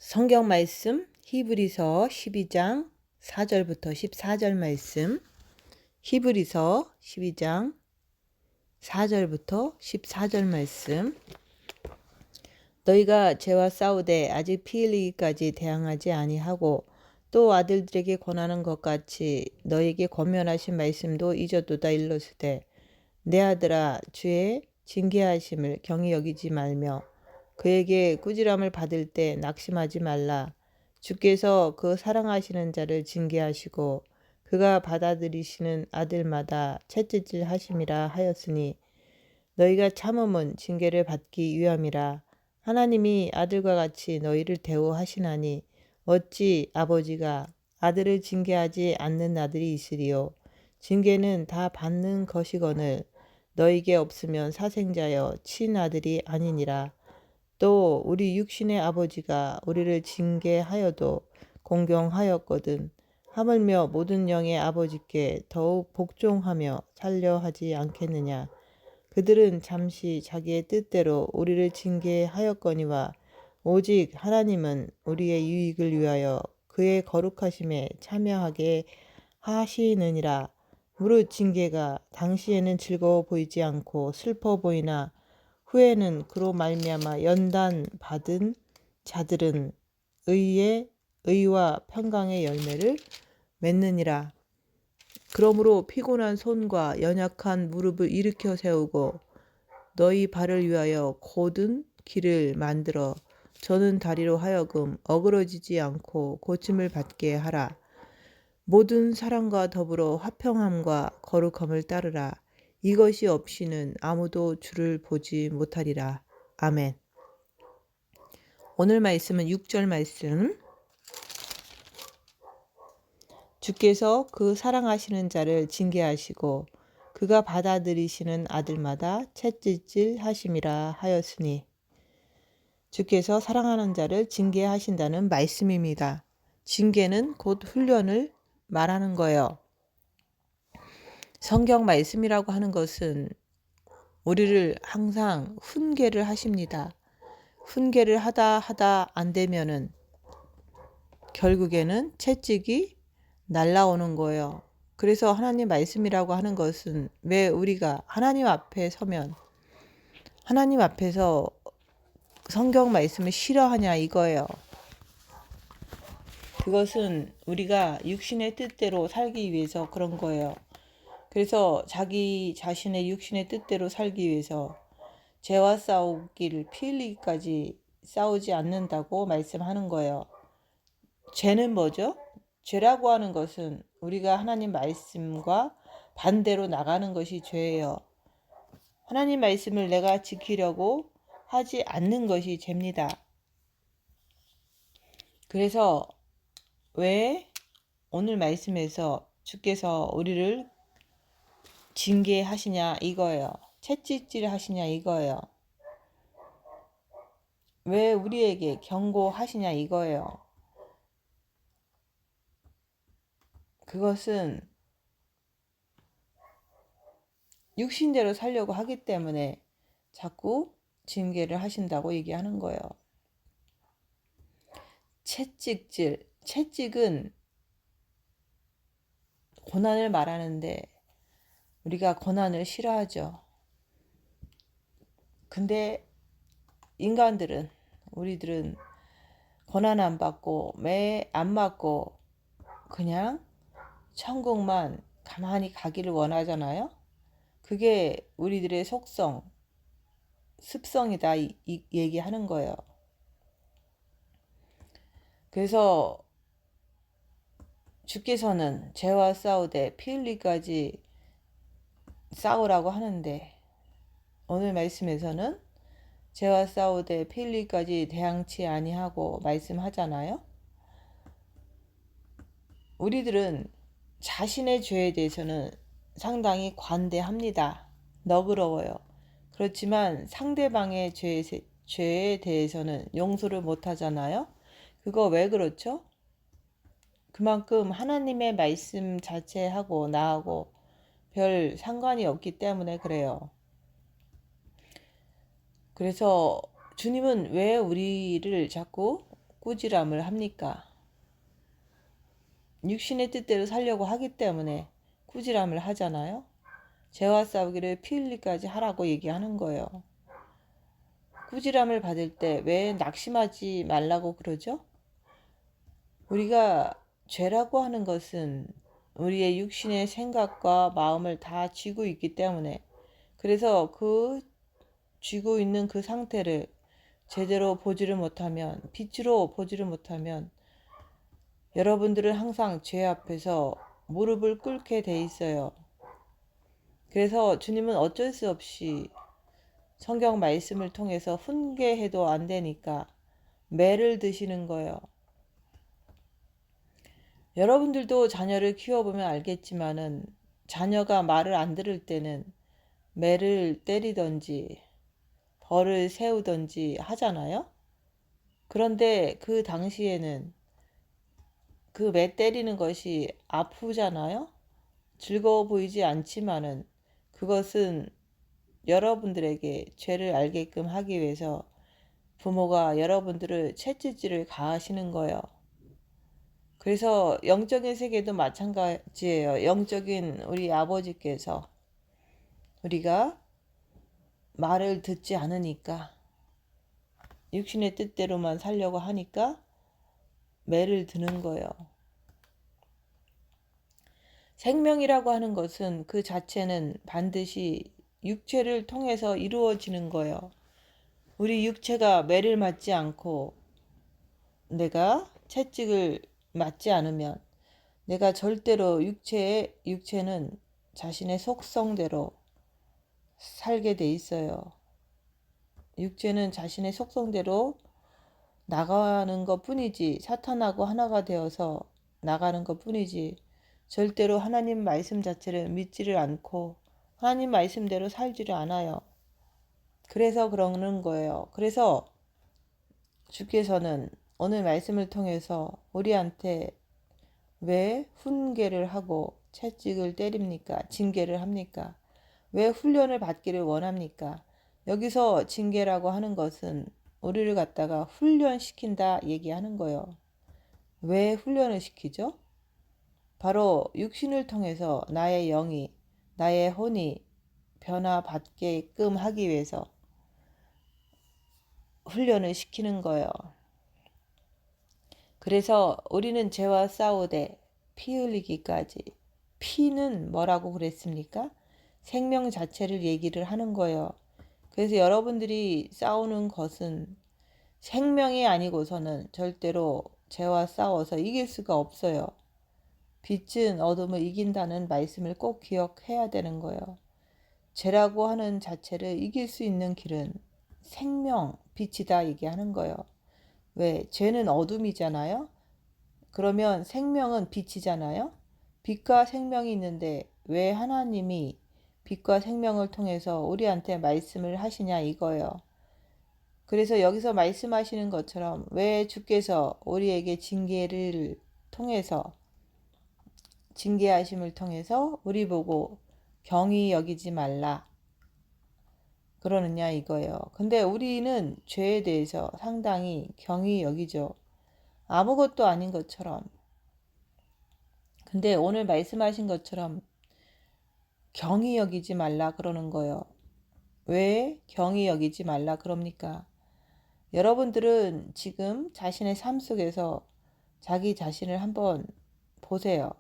성경 말씀 히브리서 12장 4절부터 14절 말씀. 히브리서 12장 4절부터 14절 말씀. 너희가 죄와 싸우되 아직 피 흘리기까지 대항하지 아니하고 또 아들들에게 권하는 것 같이 너희에게 권면하신 말씀도 잊었도다 일러스되 내 아들아 주의 징계하심을 경히 여기지 말며 그에게 꾸지람을 받을 때 낙심하지 말라. 주께서 그 사랑하시는 자를 징계하시고 그가 받아들이시는 아들마다 채찍질 하심이라 하였으니 너희가 참음은 징계를 받기 위함이라. 하나님이 아들과 같이 너희를 대우하시나니 어찌 아버지가 아들을 징계하지 않는 아들이 있으리요. 징계는 다 받는 것이거늘 너희에게 없으면 사생자여 친아들이 아니니라. 또 우리 육신의 아버지가 우리를 징계하여도 공경하였거든 하물며 모든 영의 아버지께 더욱 복종하며 살려 하지 않겠느냐. 그들은 잠시 자기의 뜻대로 우리를 징계하였거니와 오직 하나님은 우리의 유익을 위하여 그의 거룩하심에 참여하게 하시느니라. 무릇 징계가 당시에는 즐거워 보이지 않고 슬퍼 보이나 후에는 그로 말미암아 연단 받은 자들은 의와 평강의 열매를 맺느니라. 그러므로 피곤한 손과 연약한 무릎을 일으켜 세우고 너희 발을 위하여 곧은 길을 만들어 저는 다리로 하여금 어그러지지 않고 고침을 받게 하라. 모든 사랑과 더불어 화평함과 거룩함을 따르라. 이것이 없이는 아무도 주를 보지 못하리라. 아멘. 오늘 말씀은 6절 말씀. 주께서 그 사랑하시는 자를 징계하시고 그가 받아들이시는 아들마다 채찍질 하심이라 하였으니 주께서 사랑하는 자를 징계하신다는 말씀입니다. 징계는 곧 훈련을 말하는 거예요. 성경 말씀이라고 하는 것은 우리를 항상 훈계를 하십니다. 훈계를 하다 안 되면은 결국에는 채찍이 날라오는 거예요. 그래서 하나님 말씀이라고 하는 것은 왜 우리가 하나님 앞에 서면 하나님 앞에서 성경 말씀을 싫어하냐 이거예요. 그것은 우리가 육신의 뜻대로 살기 위해서 그런 거예요. 그래서 자기 자신의 육신의 뜻대로 살기 위해서 죄와 싸우기를 피 흘리기까지 싸우지 않는다고 말씀하는 거예요. 죄는 뭐죠? 죄라고 하는 것은 우리가 하나님 말씀과 반대로 나가는 것이 죄예요. 하나님 말씀을 내가 지키려고 하지 않는 것이 죄입니다. 그래서 왜 오늘 말씀에서 주께서 우리를 징계하시냐 이거예요. 채찍질 하시냐 이거예요. 왜 우리에게 경고하시냐 이거예요. 그것은 육신대로 살려고 하기 때문에 자꾸 징계를 하신다고 얘기하는 거예요. 채찍은 고난을 말하는데 우리가 고난을 싫어하죠. 근데 우리들은 고난 안 받고 매 안 맞고 그냥 천국만 가만히 가기를 원하잖아요. 그게 우리들의 습성이다 이 얘기하는 거예요. 그래서 주께서는 죄와 싸우되 피 흘리기까지 싸우라고 하는데 오늘 말씀에서는 죄와 싸우되 피 흘리기까지 대항치 아니하고 말씀하잖아요. 우리들은 자신의 죄에 대해서는 상당히 관대합니다. 너그러워요. 그렇지만 상대방의 죄에 대해서는 용서를 못하잖아요. 그거 왜 그렇죠? 그만큼 하나님의 말씀 자체하고 나하고 별 상관이 없기 때문에 그래요. 그래서 주님은 왜 우리를 자꾸 꾸지람을 합니까? 육신의 뜻대로 살려고 하기 때문에 꾸지람을 하잖아요. 죄와 싸우기를 피 흘리기까지 하라고 얘기하는 거예요. 꾸지람을 받을 때 왜 낙심하지 말라고 그러죠? 우리가 죄라고 하는 것은 우리의 육신의 생각과 마음을 다 쥐고 있기 때문에, 그래서 그 쥐고 있는 그 상태를 제대로 보지를 못하면, 빛으로 보지를 못하면 여러분들은 항상 죄 앞에서 무릎을 꿇게 돼 있어요. 그래서 주님은 어쩔 수 없이 성경 말씀을 통해서 훈계해도 안 되니까 매를 드시는 거예요. 여러분들도 자녀를 키워보면 알겠지만은 자녀가 말을 안 들을 때는 매를 때리던지 벌을 세우던지 하잖아요. 그런데 그 당시에는 그 매 때리는 것이 아프잖아요. 즐거워 보이지 않지만은 그것은 여러분들에게 죄를 알게끔 하기 위해서 부모가 여러분들을 채찍질을 가하시는 거예요. 그래서 영적인 세계도 마찬가지예요. 영적인 우리 아버지께서 우리가 말을 듣지 않으니까, 육신의 뜻대로만 살려고 하니까 매를 드는 거예요. 생명이라고 하는 것은 그 자체는 반드시 육체를 통해서 이루어지는 거예요. 우리 육체가 매를 맞지 않고 내가 채찍을 맞지 않으면 내가 절대로 육체는 자신의 속성대로 살게 돼 있어요. 육체는 자신의 속성대로 나가는 것 뿐이지, 사탄하고 하나가 되어서 나가는 것 뿐이지, 절대로 하나님 말씀 자체를 믿지를 않고 하나님 말씀대로 살지를 않아요. 그래서 그러는 거예요. 그래서 주께서는 오늘 말씀을 통해서 우리한테 왜 훈계를 하고 채찍을 때립니까? 징계를 합니까? 왜 훈련을 받기를 원합니까? 여기서 징계라고 하는 것은 우리를 갖다가 훈련시킨다 얘기하는 거예요. 왜 훈련을 시키죠? 바로 육신을 통해서 나의 영이, 나의 혼이 변화받게끔 하기 위해서 훈련을 시키는 거예요. 그래서 우리는 죄와 싸우되 피 흘리기까지. 피는 뭐라고 그랬습니까? 생명 자체를 얘기를 하는 거예요. 그래서 여러분들이 싸우는 것은 생명이 아니고서는 절대로 죄와 싸워서 이길 수가 없어요. 빛은 어둠을 이긴다는 말씀을 꼭 기억해야 되는 거예요. 죄라고 하는 자체를 이길 수 있는 길은 생명, 빛이다 얘기하는 거예요. 왜? 죄는 어둠이잖아요. 그러면 생명은 빛이잖아요. 빛과 생명이 있는데 왜 하나님이 빛과 생명을 통해서 우리한테 말씀을 하시냐 이거예요. 그래서 여기서 말씀하시는 것처럼 왜 주께서 우리에게 징계하심을 통해서 우리 보고 경히 여기지 말라 그러느냐 이거예요. 근데 우리는 죄에 대해서 상당히 경히 여기죠. 아무것도 아닌 것처럼. 근데 오늘 말씀하신 것처럼 경히 여기지 말라 그러는 거예요. 왜 경히 여기지 말라 그럽니까? 여러분들은 지금 자신의 삶 속에서 자기 자신을 한번 보세요.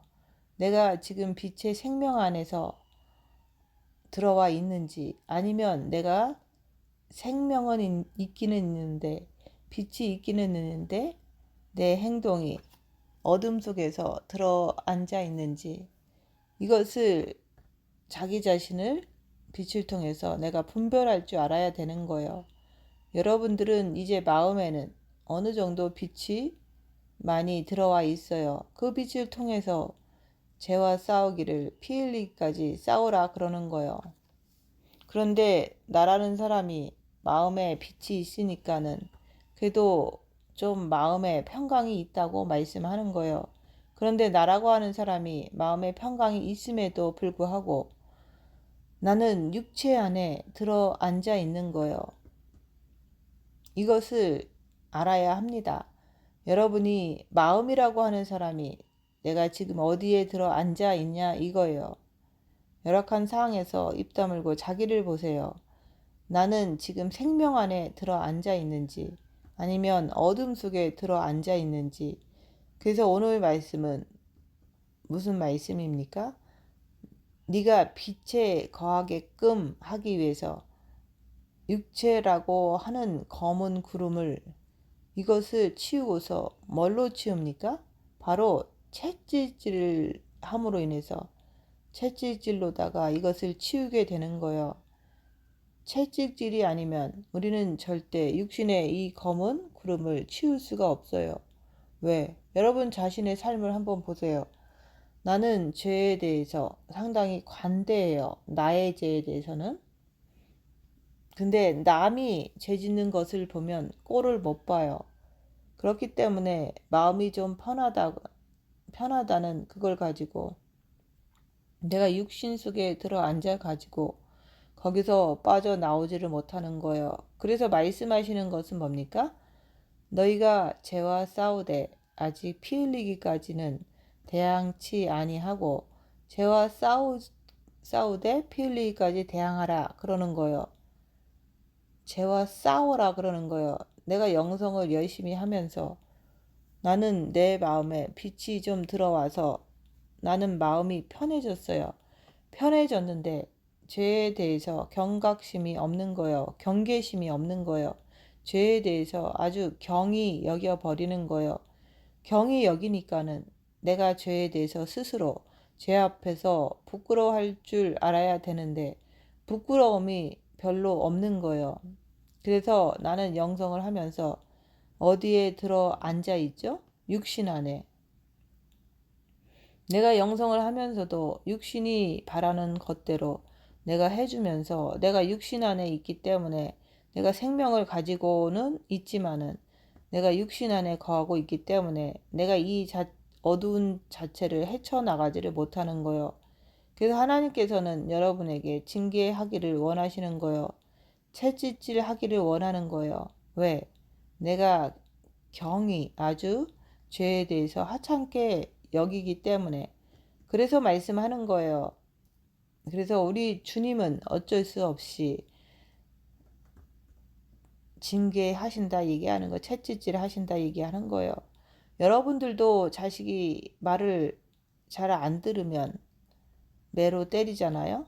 내가 지금 빛의 생명 안에서 들어와 있는지, 아니면 내가 생명은 있기는 있는데, 빛이 있기는 있는데 내 행동이 어둠 속에서 들어앉아 있는지, 이것을 자기 자신을 빛을 통해서 내가 분별할 줄 알아야 되는 거예요. 여러분들은 이제 마음에는 어느 정도 빛이 많이 들어와 있어요. 그 빛을 통해서 죄와 싸우기를 피 흘리기까지 싸우라 그러는 거예요. 그런데 나라는 사람이 마음에 빛이 있으니까는 그래도 좀 마음에 평강이 있다고 말씀하는 거예요. 그런데 나라고 하는 사람이 마음에 평강이 있음에도 불구하고 나는 육체 안에 들어 앉아 있는 거예요. 이것을 알아야 합니다. 여러분이 마음이라고 하는 사람이 내가 지금 어디에 들어 앉아 있냐 이거예요. 열악한 상황에서 입 다물고 자기를 보세요. 나는 지금 생명 안에 들어 앉아 있는지 아니면 어둠 속에 들어 앉아 있는지. 그래서 오늘 말씀은 무슨 말씀입니까? 네가 빛에 거하게끔 하기 위해서 육체라고 하는 검은 구름을 이것을 치우고서 뭘로 치웁니까? 바로 채찍질을 함으로 인해서 채찍질로다가 이것을 치우게 되는 거예요. 채찍질이 아니면 우리는 절대 육신의 이 검은 구름을 치울 수가 없어요. 왜? 여러분 자신의 삶을 한번 보세요. 나는 죄에 대해서 상당히 관대해요. 나의 죄에 대해서는. 근데 남이 죄 짓는 것을 보면 꼴을 못 봐요. 그렇기 때문에 마음이 좀 편하다는 그걸 가지고 내가 육신 속에 들어 앉아 가지고 거기서 빠져나오지를 못하는 거예요. 그래서 말씀하시는 것은 뭡니까? 너희가 죄와 싸우되 아직 피 흘리기까지는 대항치 아니하고 죄와 싸우되 피 흘리기까지 대항하라 그러는 거예요. 죄와 싸워라 그러는 거예요. 내가 영성을 열심히 하면서 나는 내 마음에 빛이 좀 들어와서 나는 마음이 편해졌어요. 편해졌는데 죄에 대해서 경각심이 없는 거예요. 경계심이 없는 거예요. 죄에 대해서 아주 경히 여겨버리는 거예요. 경히 여기니까는 내가 죄에 대해서 스스로 죄 앞에서 부끄러워할 줄 알아야 되는데 부끄러움이 별로 없는 거예요. 그래서 나는 영성을 하면서 어디에 들어 앉아 있죠? 육신 안에. 내가 영성을 하면서도 육신이 바라는 것대로 내가 해주면서 내가 육신 안에 있기 때문에 내가 생명을 가지고는 있지만은 내가 육신 안에 거하고 있기 때문에 내가 이 어두운 자체를 헤쳐나가지를 못하는 거예요. 그래서 하나님께서는 여러분에게 징계하기를 원하시는 거예요. 채찍질 하기를 원하는 거예요. 왜? 내가 경히 아주 죄에 대해서 하찮게 여기기 때문에 그래서 말씀하는 거예요. 그래서 우리 주님은 어쩔 수 없이 징계하신다 얘기하는 거, 채찍질 하신다 얘기하는 거예요. 여러분들도 자식이 말을 잘 안 들으면 매로 때리잖아요.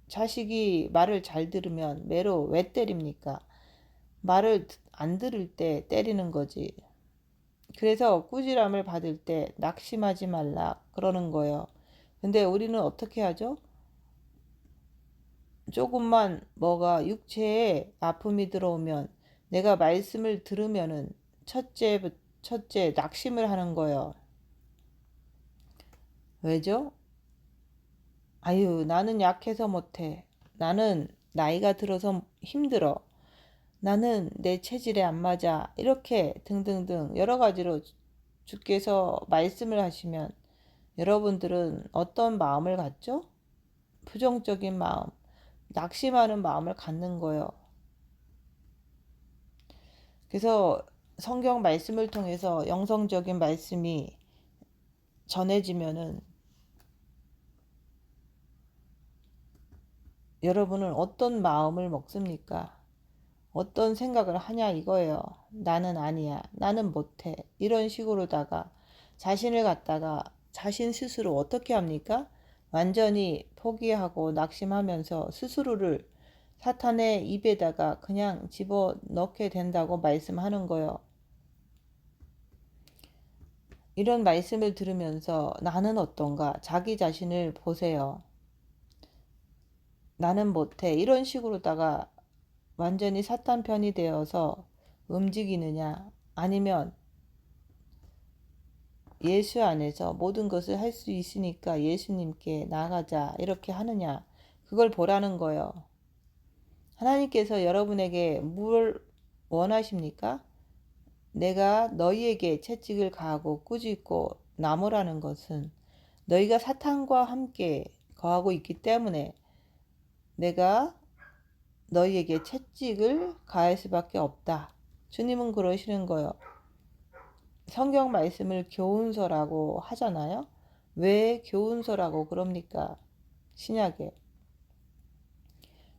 자식이 말을 잘 들으면 매로 왜 때립니까? 말을 안 들을 때 때리는 거지. 그래서 꾸지람을 받을 때 낙심하지 말라 그러는 거예요. 근데 우리는 어떻게 하죠? 조금만 뭐가 육체에 아픔이 들어오면 내가 말씀을 들으면은 첫째 낙심을 하는 거예요. 왜죠? 아유, 나는 약해서 못해. 나는 나이가 들어서 힘들어. 나는 내 체질에 안 맞아. 이렇게 등등등 여러 가지로 주께서 말씀을 하시면 여러분들은 어떤 마음을 갖죠? 부정적인 마음, 낙심하는 마음을 갖는 거예요. 그래서 성경 말씀을 통해서 영성적인 말씀이 전해지면은 여러분은 어떤 마음을 먹습니까? 어떤 생각을 하냐 이거예요. 나는 아니야. 나는 못해. 이런 식으로다가 자신을 갖다가 자신 스스로 어떻게 합니까? 완전히 포기하고 낙심하면서 스스로를 사탄의 입에다가 그냥 집어넣게 된다고 말씀하는 거예요. 이런 말씀을 들으면서 나는 어떤가? 자기 자신을 보세요. 나는 못해. 이런 식으로다가 완전히 사탄 편이 되어서 움직이느냐? 아니면 예수 안에서 모든 것을 할 수 있으니까 예수님께 나가자. 이렇게 하느냐? 그걸 보라는 거예요. 하나님께서 여러분에게 뭘 원하십니까? 내가 너희에게 채찍을 가하고 꾸짖고 나무라는 것은 너희가 사탄과 함께 거하고 있기 때문에 내가 너희에게 채찍을 가할 수밖에 없다. 주님은 그러시는 거예요. 성경 말씀을 교훈서라고 하잖아요. 왜 교훈서라고 그럽니까? 신약에.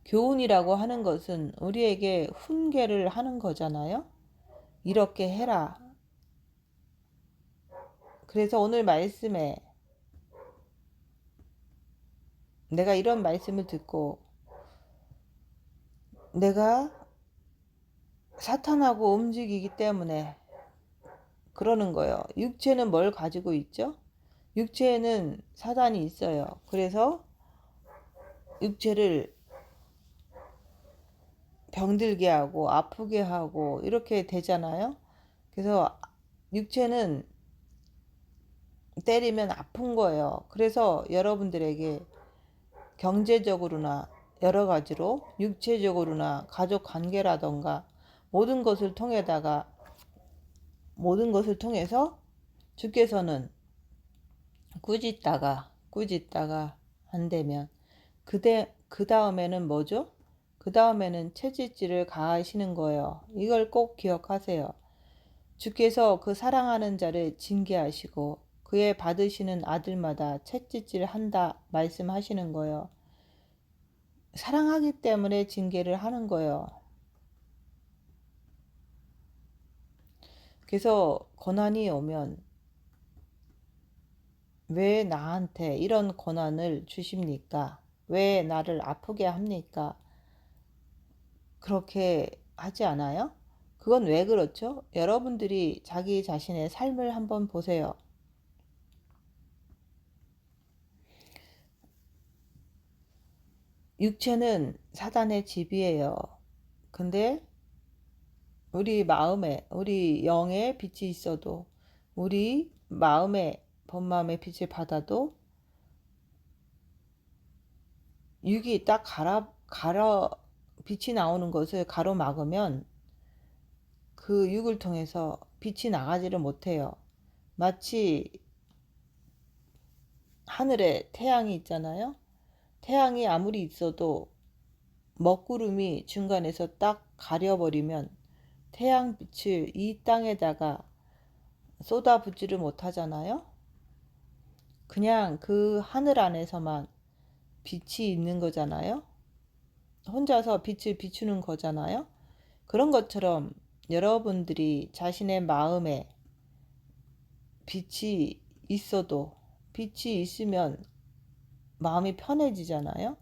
교훈이라고 하는 것은 우리에게 훈계를 하는 거잖아요. 이렇게 해라. 그래서 오늘 말씀에 내가 이런 말씀을 듣고 내가 사탄하고 움직이기 때문에 그러는 거예요. 육체는 뭘 가지고 있죠? 육체에는 사단이 있어요. 그래서 육체를 병들게 하고 아프게 하고 이렇게 되잖아요. 그래서 육체는 때리면 아픈 거예요. 그래서 여러분들에게 경제적으로나 여러 가지로 육체적으로나 가족 관계라던가 모든 것을 통해서 주께서는 꾸짖다가 안 되면 그 다음에는 뭐죠? 그 다음에는 채찍질을 가하시는 거예요. 이걸 꼭 기억하세요. 주께서 그 사랑하는 자를 징계하시고 그의 받으시는 아들마다 채찍질 한다 말씀하시는 거예요. 사랑하기 때문에 징계를 하는 거예요. 그래서 고난이 오면 왜 나한테 이런 고난을 주십니까? 왜 나를 아프게 합니까? 그렇게 하지 않아요? 그건 왜 그렇죠? 여러분들이 자기 자신의 삶을 한번 보세요. 육체는 사단의 집이에요. 근데 우리 마음에, 우리 영에 빛이 있어도, 우리 마음에, 본마음의 빛을 받아도 육이 딱 빛이 나오는 것을 가로막으면 그 육을 통해서 빛이 나가지를 못해요. 마치 하늘에 태양이 있잖아요. 태양이 아무리 있어도 먹구름이 중간에서 딱 가려버리면 태양빛을 이 땅에다가 쏟아붓지를 못하잖아요. 그냥 그 하늘 안에서만 빛이 있는 거잖아요. 혼자서 빛을 비추는 거잖아요. 그런 것처럼 여러분들이 자신의 마음에 빛이 있어도 빛이 있으면 마음이 편해지잖아요.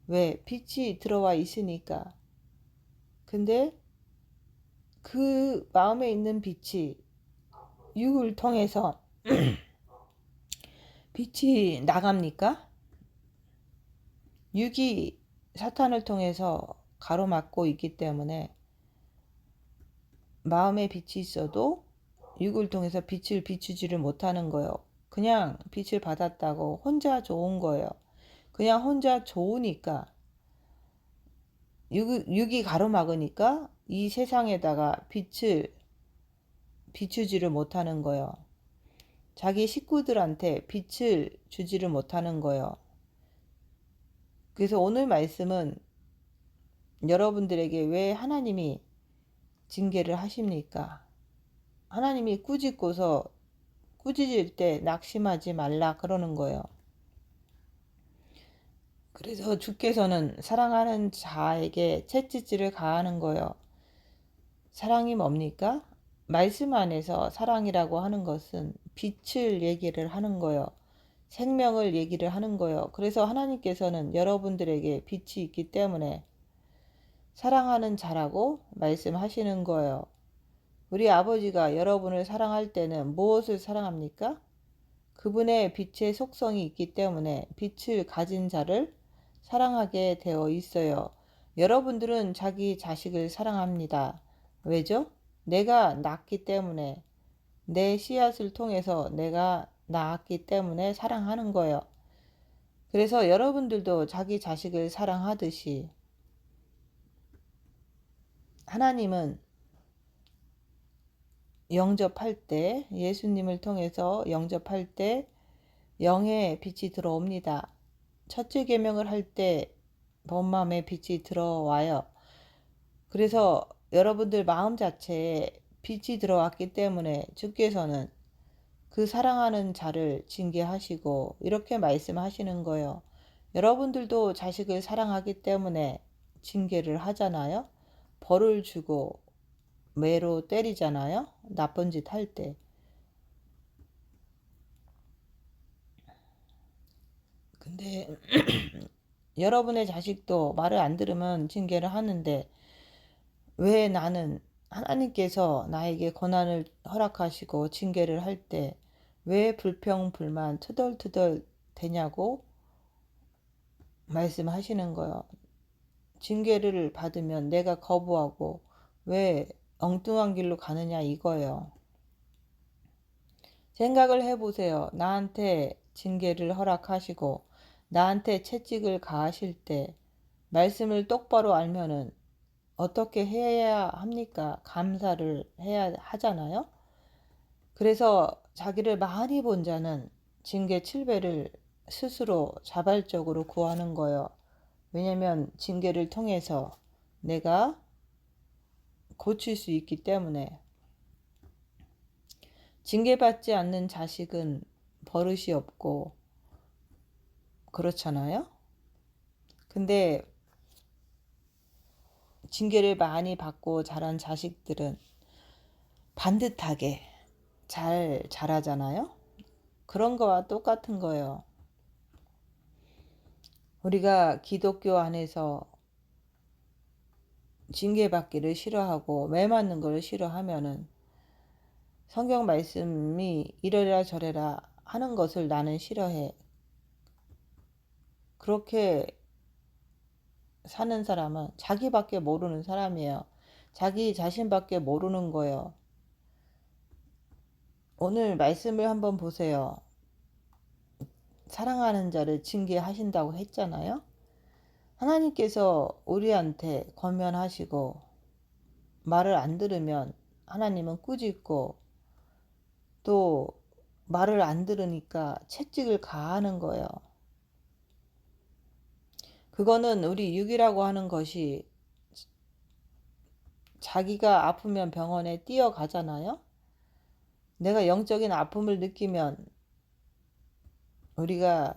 왜? 빛이 들어와 있으니까. 근데 그 마음에 있는 빛이 육을 통해서 빛이 나갑니까? 육이 사탄을 통해서 가로막고 있기 때문에 마음에 빛이 있어도 육을 통해서 빛을 비추지를 못하는 거예요. 그냥 빛을 받았다고 혼자 좋은 거예요. 그냥 혼자 좋으니까 육이 가로막으니까 이 세상에다가 빛을 비추지를 못하는 거예요. 자기 식구들한테 빛을 주지를 못하는 거예요. 그래서 오늘 말씀은 여러분들에게 왜 하나님이 징계를 하십니까? 하나님이 꾸짖을 때 낙심하지 말라 그러는 거예요. 그래서 주께서는 사랑하는 자에게 채찍질을 가하는 거예요. 사랑이 뭡니까? 말씀 안에서 사랑이라고 하는 것은 빛을 얘기를 하는 거예요. 생명을 얘기를 하는 거예요. 그래서 하나님께서는 여러분들에게 빛이 있기 때문에 사랑하는 자라고 말씀하시는 거예요. 우리 아버지가 여러분을 사랑할 때는 무엇을 사랑합니까? 그분의 빛의 속성이 있기 때문에 빛을 가진 자를 사랑하게 되어 있어요. 여러분들은 자기 자식을 사랑합니다. 왜죠? 내가 낳기 때문에, 내 씨앗을 통해서 내가 낳았기 때문에 사랑하는 거예요. 그래서 여러분들도 자기 자식을 사랑하듯이 하나님은 영접할 때, 예수님을 통해서 영접할 때 영의 빛이 들어옵니다. 첫째 계명을 할 때 본마음의 빛이 들어와요. 그래서 여러분들 마음 자체에 빛이 들어왔기 때문에 주께서는 그 사랑하는 자를 징계하시고 이렇게 말씀하시는 거예요. 여러분들도 자식을 사랑하기 때문에 징계를 하잖아요. 벌을 주고 매로 때리잖아요. 나쁜 짓 할 때. 근데 여러분의 자식도 말을 안 들으면 징계를 하는데 왜 나는 하나님께서 나에게 고난을 허락하시고 징계를 할 때 왜 불평, 불만, 투덜투덜 되냐고 말씀하시는 거예요. 징계를 받으면 내가 거부하고 왜 엉뚱한 길로 가느냐 이거예요. 생각을 해보세요. 나한테 징계를 허락하시고 나한테 채찍을 가하실 때 말씀을 똑바로 알면은 어떻게 해야 합니까? 감사를 해야 하잖아요. 그래서 자기를 많이 본 자는 징계 7배를 스스로 자발적으로 구하는 거예요. 왜냐면 징계를 통해서 내가 고칠 수 있기 때문에. 징계받지 않는 자식은 버릇이 없고 그렇잖아요. 근데 징계를 많이 받고 자란 자식들은 반듯하게 잘 자라잖아요. 그런 거와 똑같은 거예요. 우리가 기독교 안에서 징계받기를 싫어하고 매 맞는 걸 싫어하면은 성경 말씀이 이래라 저래라 하는 것을 나는 싫어해. 그렇게 사는 사람은 자기밖에 모르는 사람이에요. 자기 자신밖에 모르는 거예요. 오늘 말씀을 한번 보세요. 사랑하는 자를 징계하신다고 했잖아요. 하나님께서 우리한테 권면하시고 말을 안 들으면 하나님은 꾸짖고 또 말을 안 들으니까 채찍을 가하는 거예요. 그거는 우리 육이라고 하는 것이 자기가 아프면 병원에 뛰어가잖아요. 내가 영적인 아픔을 느끼면 우리가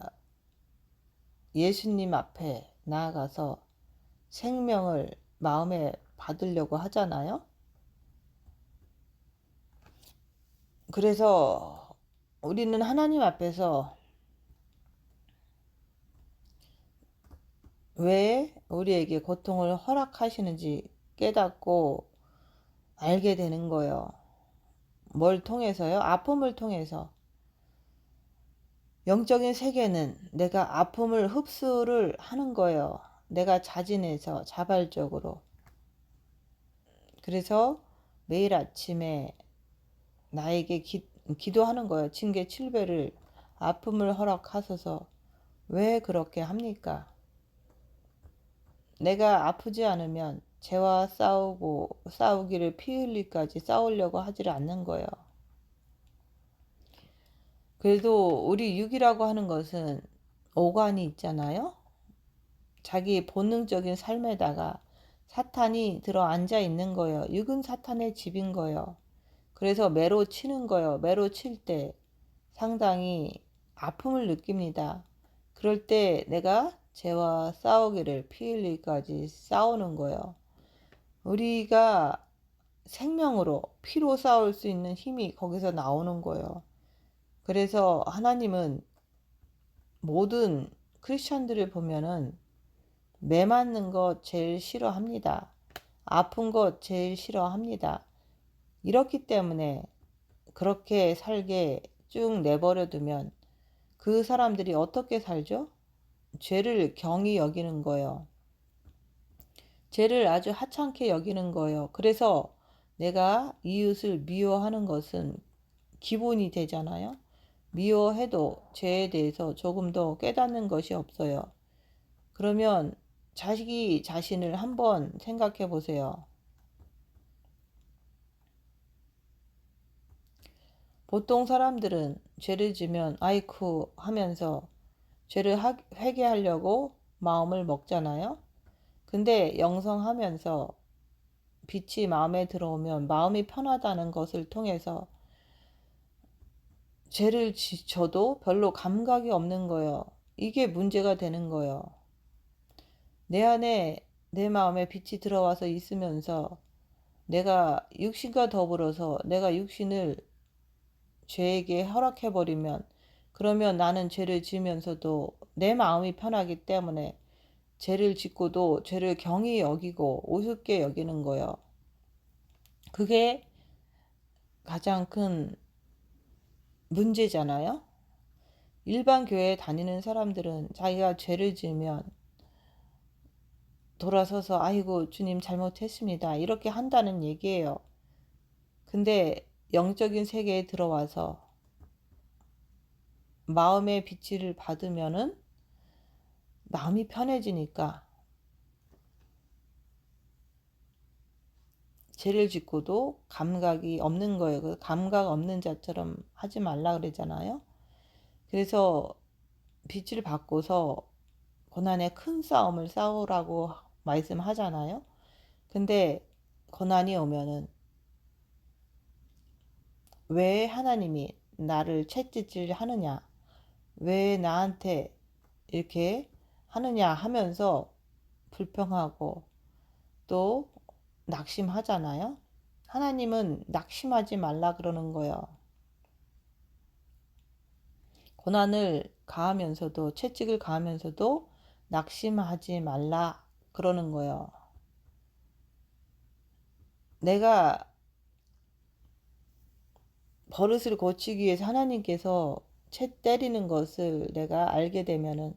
예수님 앞에 나아가서 생명을 마음에 받으려고 하잖아요. 그래서 우리는 하나님 앞에서 왜 우리에게 고통을 허락하시는지 깨닫고 알게 되는 거예요. 뭘 통해서요? 아픔을 통해서. 영적인 세계는 내가 아픔을 흡수를 하는 거예요. 내가 자진해서 자발적으로. 그래서 매일 아침에 나에게 기도하는 거예요. 징계 7배를 아픔을 허락하소서. 왜 그렇게 합니까? 내가 아프지 않으면 죄와 싸우기를 피 흘리까지 싸우려고 하지를 않는 거예요. 그래도 우리 육이라고 하는 것은 오간이 있잖아요. 자기 본능적인 삶에다가 사탄이 들어 앉아 있는 거예요. 육은 사탄의 집인 거예요. 그래서 매로 치는 거예요. 매로 칠 때 상당히 아픔을 느낍니다. 그럴 때 내가 죄와 싸우기를 피 흘리기까지 싸우는 거예요. 우리가 생명으로 피로 싸울 수 있는 힘이 거기서 나오는 거예요. 그래서 하나님은 모든 크리스천들을 보면은 매 맞는 것 제일 싫어합니다. 아픈 것 제일 싫어합니다. 이렇기 때문에 그렇게 살게 쭉 내버려 두면 그 사람들이 어떻게 살죠? 죄를 경히 여기는 거예요. 죄를 아주 하찮게 여기는 거예요. 그래서 내가 이웃을 미워하는 것은 기본이 되잖아요. 미워해도 죄에 대해서 조금 더 깨닫는 것이 없어요. 그러면 자식이 자신을 한번 생각해 보세요. 보통 사람들은 죄를 지면 아이쿠 하면서 죄를 회개하려고 마음을 먹잖아요. 근데 영성하면서 빛이 마음에 들어오면 마음이 편하다는 것을 통해서 죄를 져도 별로 감각이 없는 거예요. 이게 문제가 되는 거예요. 내 안에 내 마음에 빛이 들어와서 있으면서 내가 육신과 더불어서 내가 육신을 죄에게 허락해버리면, 그러면 나는 죄를 지으면서도 내 마음이 편하기 때문에 죄를 짓고도 죄를 경히 여기고 우습게 여기는 거예요. 그게 가장 큰 문제잖아요. 일반 교회에 다니는 사람들은 자기가 죄를 지으면 돌아서서 아이고 주님 잘못했습니다 이렇게 한다는 얘기예요. 근데 영적인 세계에 들어와서 마음의 빛을 받으면은 마음이 편해지니까 죄를 짓고도 감각이 없는 거예요. 그 감각 없는 자처럼 하지 말라 그러잖아요. 그래서 빛을 받고서 고난의 큰 싸움을 싸우라고 말씀하잖아요. 근데 고난이 오면은 왜 하나님이 나를 채찍질 하느냐, 왜 나한테 이렇게 하느냐 하면서 불평하고 또 낙심하잖아요. 하나님은 낙심하지 말라 그러는 거예요. 고난을 가하면서도 채찍을 가하면서도 낙심하지 말라 그러는 거예요. 내가 버릇을 고치기 위해서 하나님께서 채 때리는 것을 내가 알게 되면은,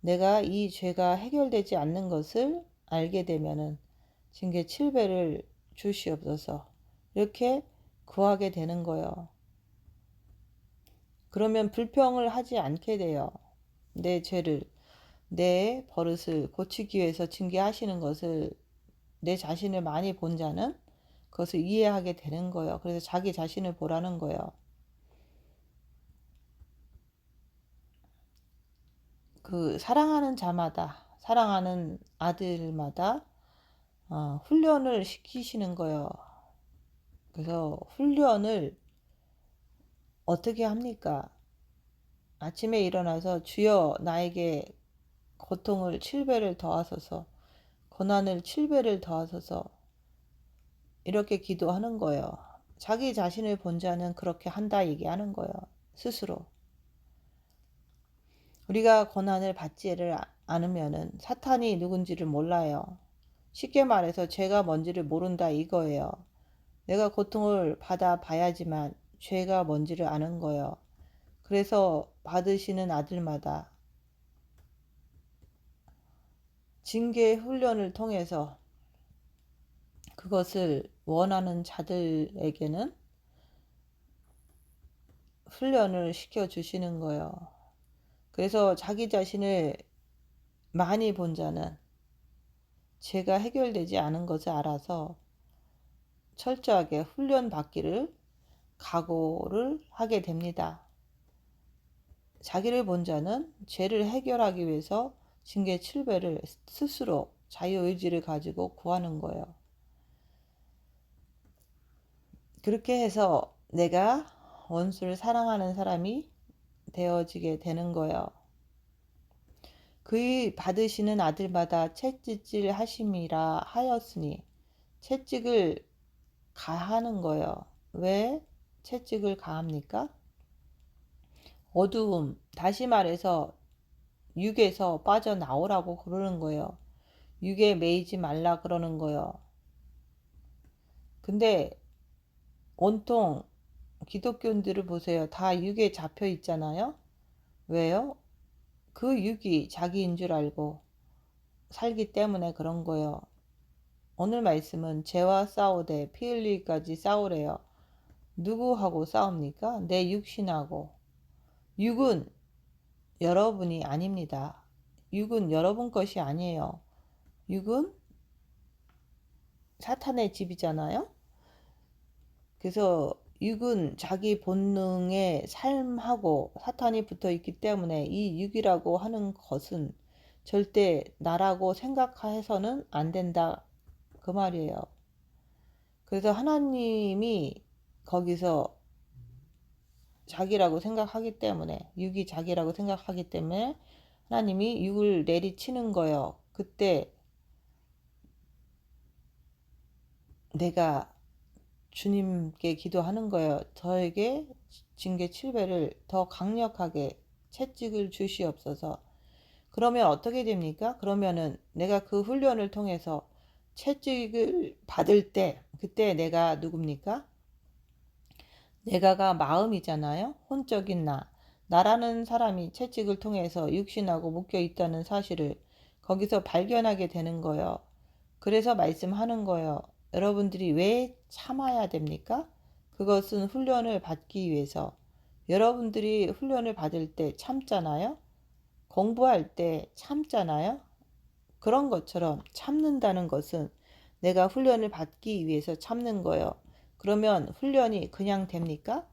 내가 이 죄가 해결되지 않는 것을 알게 되면은 징계 7배를 주시옵소서 이렇게 구하게 되는 거예요. 그러면 불평을 하지 않게 돼요. 내 죄를, 내 버릇을 고치기 위해서 징계하시는 것을 내 자신을 많이 본 자는 그것을 이해하게 되는 거예요. 그래서 자기 자신을 보라는 거예요. 그 사랑하는 자마다, 사랑하는 아들마다 훈련을 시키시는 거예요. 그래서 훈련을 어떻게 합니까? 아침에 일어나서 주여 나에게 고통을 7배를 더하소서, 고난을 7배를 더하소서 이렇게 기도하는 거예요. 자기 자신을 본 자는 그렇게 한다 얘기하는 거예요. 스스로. 우리가 고난을 받지를 않으면은 사탄이 누군지를 몰라요. 쉽게 말해서 죄가 뭔지를 모른다 이거예요. 내가 고통을 받아 봐야지만 죄가 뭔지를 아는 거예요. 그래서 받으시는 아들마다 징계 훈련을 통해서 그것을 원하는 자들에게는 훈련을 시켜 주시는 거예요. 그래서 자기 자신을 많이 본 자는 죄가 해결되지 않은 것을 알아서 철저하게 훈련 받기를 각오를 하게 됩니다. 자기를 본 자는 죄를 해결하기 위해서 징계 7배를 스스로 자유의지를 가지고 구하는 거예요. 그렇게 해서 내가 원수를 사랑하는 사람이 되어지게 되는 거예요. 그의 받으시는 아들마다 채찍질 하심이라 하였으니, 채찍을 가하는 거예요. 왜 채찍을 가합니까? 어두움, 다시 말해서 육에서 빠져나오라고 그러는 거예요. 육에 매이지 말라 그러는 거예요. 근데 온통 기독교인들을 보세요. 다 육에 잡혀 있잖아요. 왜요? 그 육이 자기인 줄 알고 살기 때문에 그런 거예요. 오늘 말씀은 죄와 싸우되 피 흘리기까지 싸우래요. 누구하고 싸웁니까? 내 육신하고. 육은 여러분이 아닙니다. 육은 여러분 것이 아니에요. 육은 사탄의 집이잖아요. 그래서 육은 자기 본능의 삶하고 사탄이 붙어 있기 때문에 이 육이라고 하는 것은 절대 나라고 생각해서는 안 된다 그 말이에요. 그래서 하나님이 거기서 자기라고 생각하기 때문에, 육이 자기라고 생각하기 때문에 하나님이 육을 내리치는 거예요. 그때 내가 주님께 기도하는 거예요. 저에게 징계 7배를 더 강력하게 채찍을 주시옵소서. 그러면 어떻게 됩니까? 그러면은 내가 그 훈련을 통해서 채찍을 받을 때, 그때 내가 누굽니까? 내가가 마음이잖아요. 혼적인 나. 나라는 사람이 채찍을 통해서 육신하고 묶여 있다는 사실을 거기서 발견하게 되는 거예요. 그래서 말씀하는 거예요. 여러분들이 왜 참아야 됩니까? 그것은 훈련을 받기 위해서. 여러분들이 훈련을 받을 때 참잖아요. 공부할 때 참잖아요. 그런 것처럼 참는다는 것은 내가 훈련을 받기 위해서 참는 거예요. 그러면 훈련이 그냥 됩니까?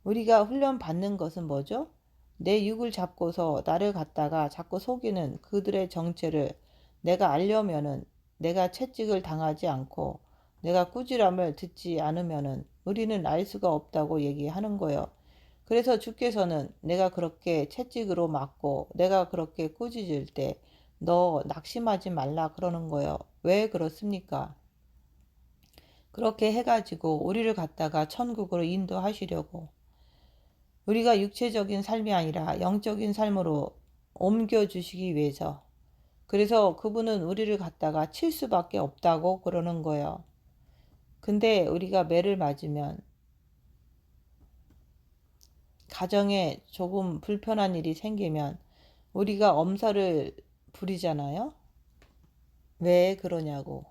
우리가 훈련 받는 것은 뭐죠? 내 육을 잡고서 나를 갖다가 자꾸 속이는 그들의 정체를 내가 알려면은, 내가 채찍을 당하지 않고 내가 꾸지람을 듣지 않으면은 우리는 알 수가 없다고 얘기하는 거예요. 그래서 주께서는 내가 그렇게 채찍으로 맞고 내가 그렇게 꾸짖을 때 너 낙심하지 말라 그러는 거예요. 왜 그렇습니까? 그렇게 해가지고 우리를 갖다가 천국으로 인도하시려고, 우리가 육체적인 삶이 아니라 영적인 삶으로 옮겨주시기 위해서. 그래서 그분은 우리를 갖다가 칠 수밖에 없다고 그러는 거예요. 근데 우리가 매를 맞으면, 가정에 조금 불편한 일이 생기면 우리가 엄살을 부리잖아요. 왜 그러냐고.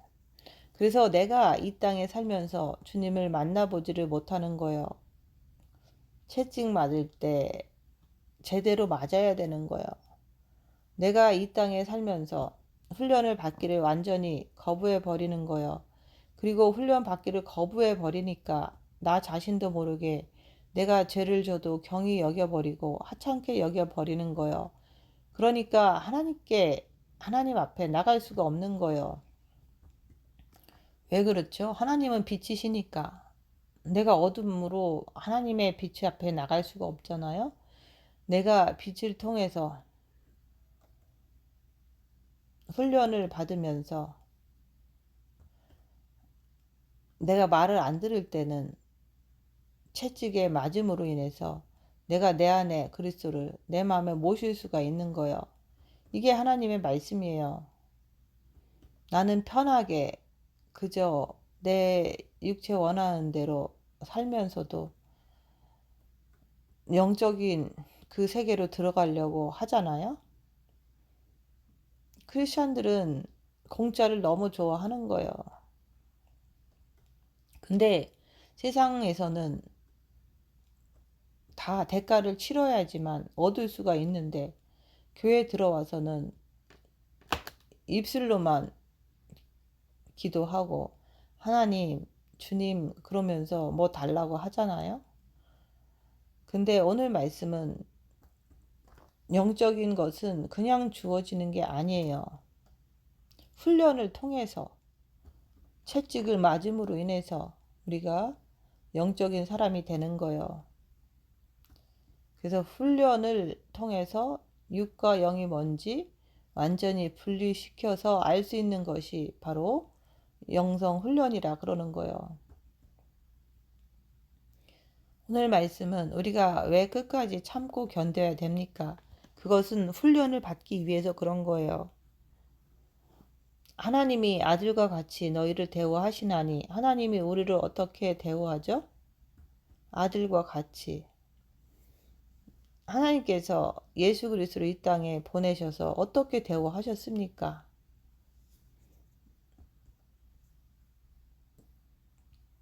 그래서 내가 이 땅에 살면서 주님을 만나보지를 못하는 거예요. 채찍 맞을 때 제대로 맞아야 되는 거예요. 내가 이 땅에 살면서 훈련을 받기를 완전히 거부해 버리는 거예요. 그리고 훈련 받기를 거부해 버리니까 나 자신도 모르게 내가 죄를 져도 경히 여겨버리고 하찮게 여겨버리는 거예요. 그러니까 하나님 앞에 나갈 수가 없는 거예요. 왜 그렇죠? 하나님은 빛이시니까. 내가 어둠으로 하나님의 빛 앞에 나갈 수가 없잖아요. 내가 빛을 통해서 훈련을 받으면서 내가 말을 안 들을 때는 채찍에 맞음으로 인해서 내가 내 안에 그리스도를 내 마음에 모실 수가 있는 거예요. 이게 하나님의 말씀이에요. 나는 편하게 그저 내 육체 원하는 대로 살면서도 영적인 그 세계로 들어가려고 하잖아요. 크리스천들은 공짜를 너무 좋아하는 거예요. 근데 세상에서는 다 대가를 치러야지만 얻을 수가 있는데, 교회 들어와서는 입술로만 기도하고 하나님, 주님 그러면서 뭐 달라고 하잖아요. 근데 오늘 말씀은 영적인 것은 그냥 주어지는 게 아니에요. 훈련을 통해서, 채찍을 맞음으로 인해서 우리가 영적인 사람이 되는 거예요. 그래서 훈련을 통해서 육과 영이 뭔지 완전히 분리시켜서 알 수 있는 것이 바로 영성 훈련이라 그러는 거예요. 오늘 말씀은 우리가 왜 끝까지 참고 견뎌야 됩니까? 그것은 훈련을 받기 위해서 그런 거예요. 하나님이 아들과 같이 너희를 대우하시나니, 하나님이 우리를 어떻게 대우하죠? 아들과 같이. 하나님께서 예수 그리스도를 이 땅에 보내셔서 어떻게 대우하셨습니까?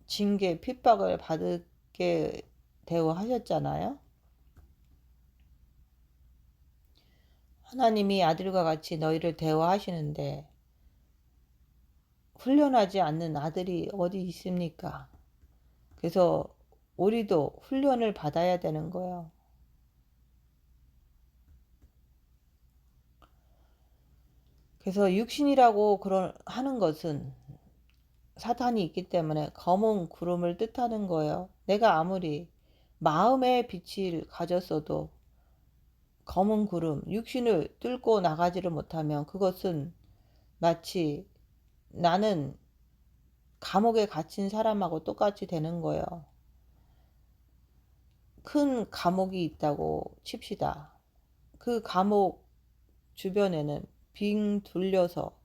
징계, 핍박을 받게 대우하셨잖아요. 하나님이 아들과 같이 너희를 대우하시는데 훈련하지 않는 아들이 어디 있습니까? 그래서 우리도 훈련을 받아야 되는 거예요. 그래서 육신이라고 하는 것은 사탄이 있기 때문에 검은 구름을 뜻하는 거예요. 내가 아무리 마음의 빛을 가졌어도 검은 구름, 육신을 뚫고 나가지를 못하면 그것은 마치 나는 감옥에 갇힌 사람하고 똑같이 되는 거예요. 큰 감옥이 있다고 칩시다. 그 감옥 주변에는 빙 둘려서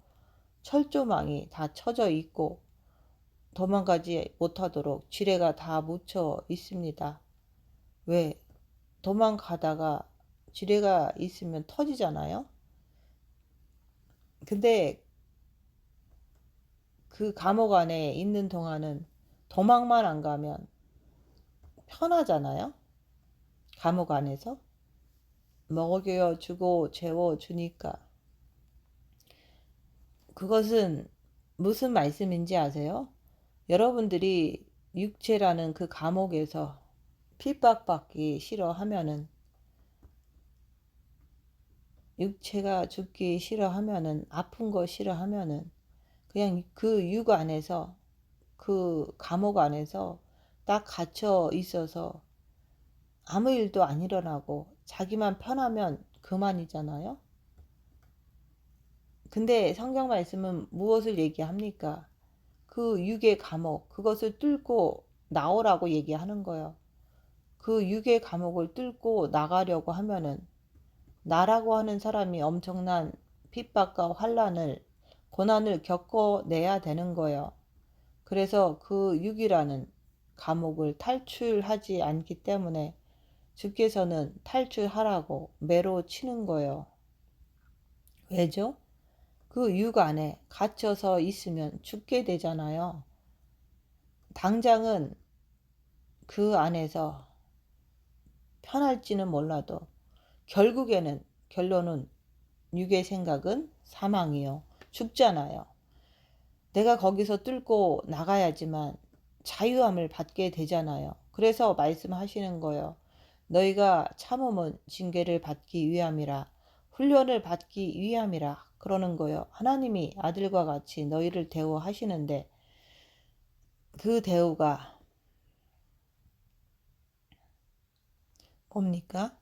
철조망이 다 쳐져 있고 도망가지 못하도록 지뢰가 다 묻혀 있습니다. 왜? 도망가다가 지뢰가 있으면 터지잖아요. 근데 그 감옥 안에 있는 동안은 도망만 안 가면 편하잖아요. 감옥 안에서 먹여 주고 재워 주니까. 그것은 무슨 말씀인지 아세요? 여러분들이 육체라는 그 감옥에서 핍박받기 싫어하면은, 육체가 죽기 싫어하면은, 아픈 거 싫어하면은 그냥 그 육 안에서, 그 감옥 안에서 딱 갇혀 있어서 아무 일도 안 일어나고 자기만 편하면 그만이잖아요. 근데 성경 말씀은 무엇을 얘기합니까? 그 육의 감옥, 그것을 뚫고 나오라고 얘기하는 거예요. 그 육의 감옥을 뚫고 나가려고 하면은 나라고 하는 사람이 엄청난 핍박과 환난을, 고난을 겪어내야 되는 거예요. 그래서 그 육이라는 감옥을 탈출하지 않기 때문에 주께서는 탈출하라고 매로 치는 거예요. 왜죠? 그 육 안에 갇혀서 있으면 죽게 되잖아요. 당장은 그 안에서 편할지는 몰라도 결국에는, 결론은 육의 생각은 사망이요. 죽잖아요. 내가 거기서 뚫고 나가야지만 자유함을 받게 되잖아요. 그래서 말씀하시는 거예요. 너희가 참음은 징계를 받기 위함이라, 훈련을 받기 위함이라 그러는 거예요. 하나님이 아들과 같이 너희를 대우하시는데 그 대우가 뭡니까?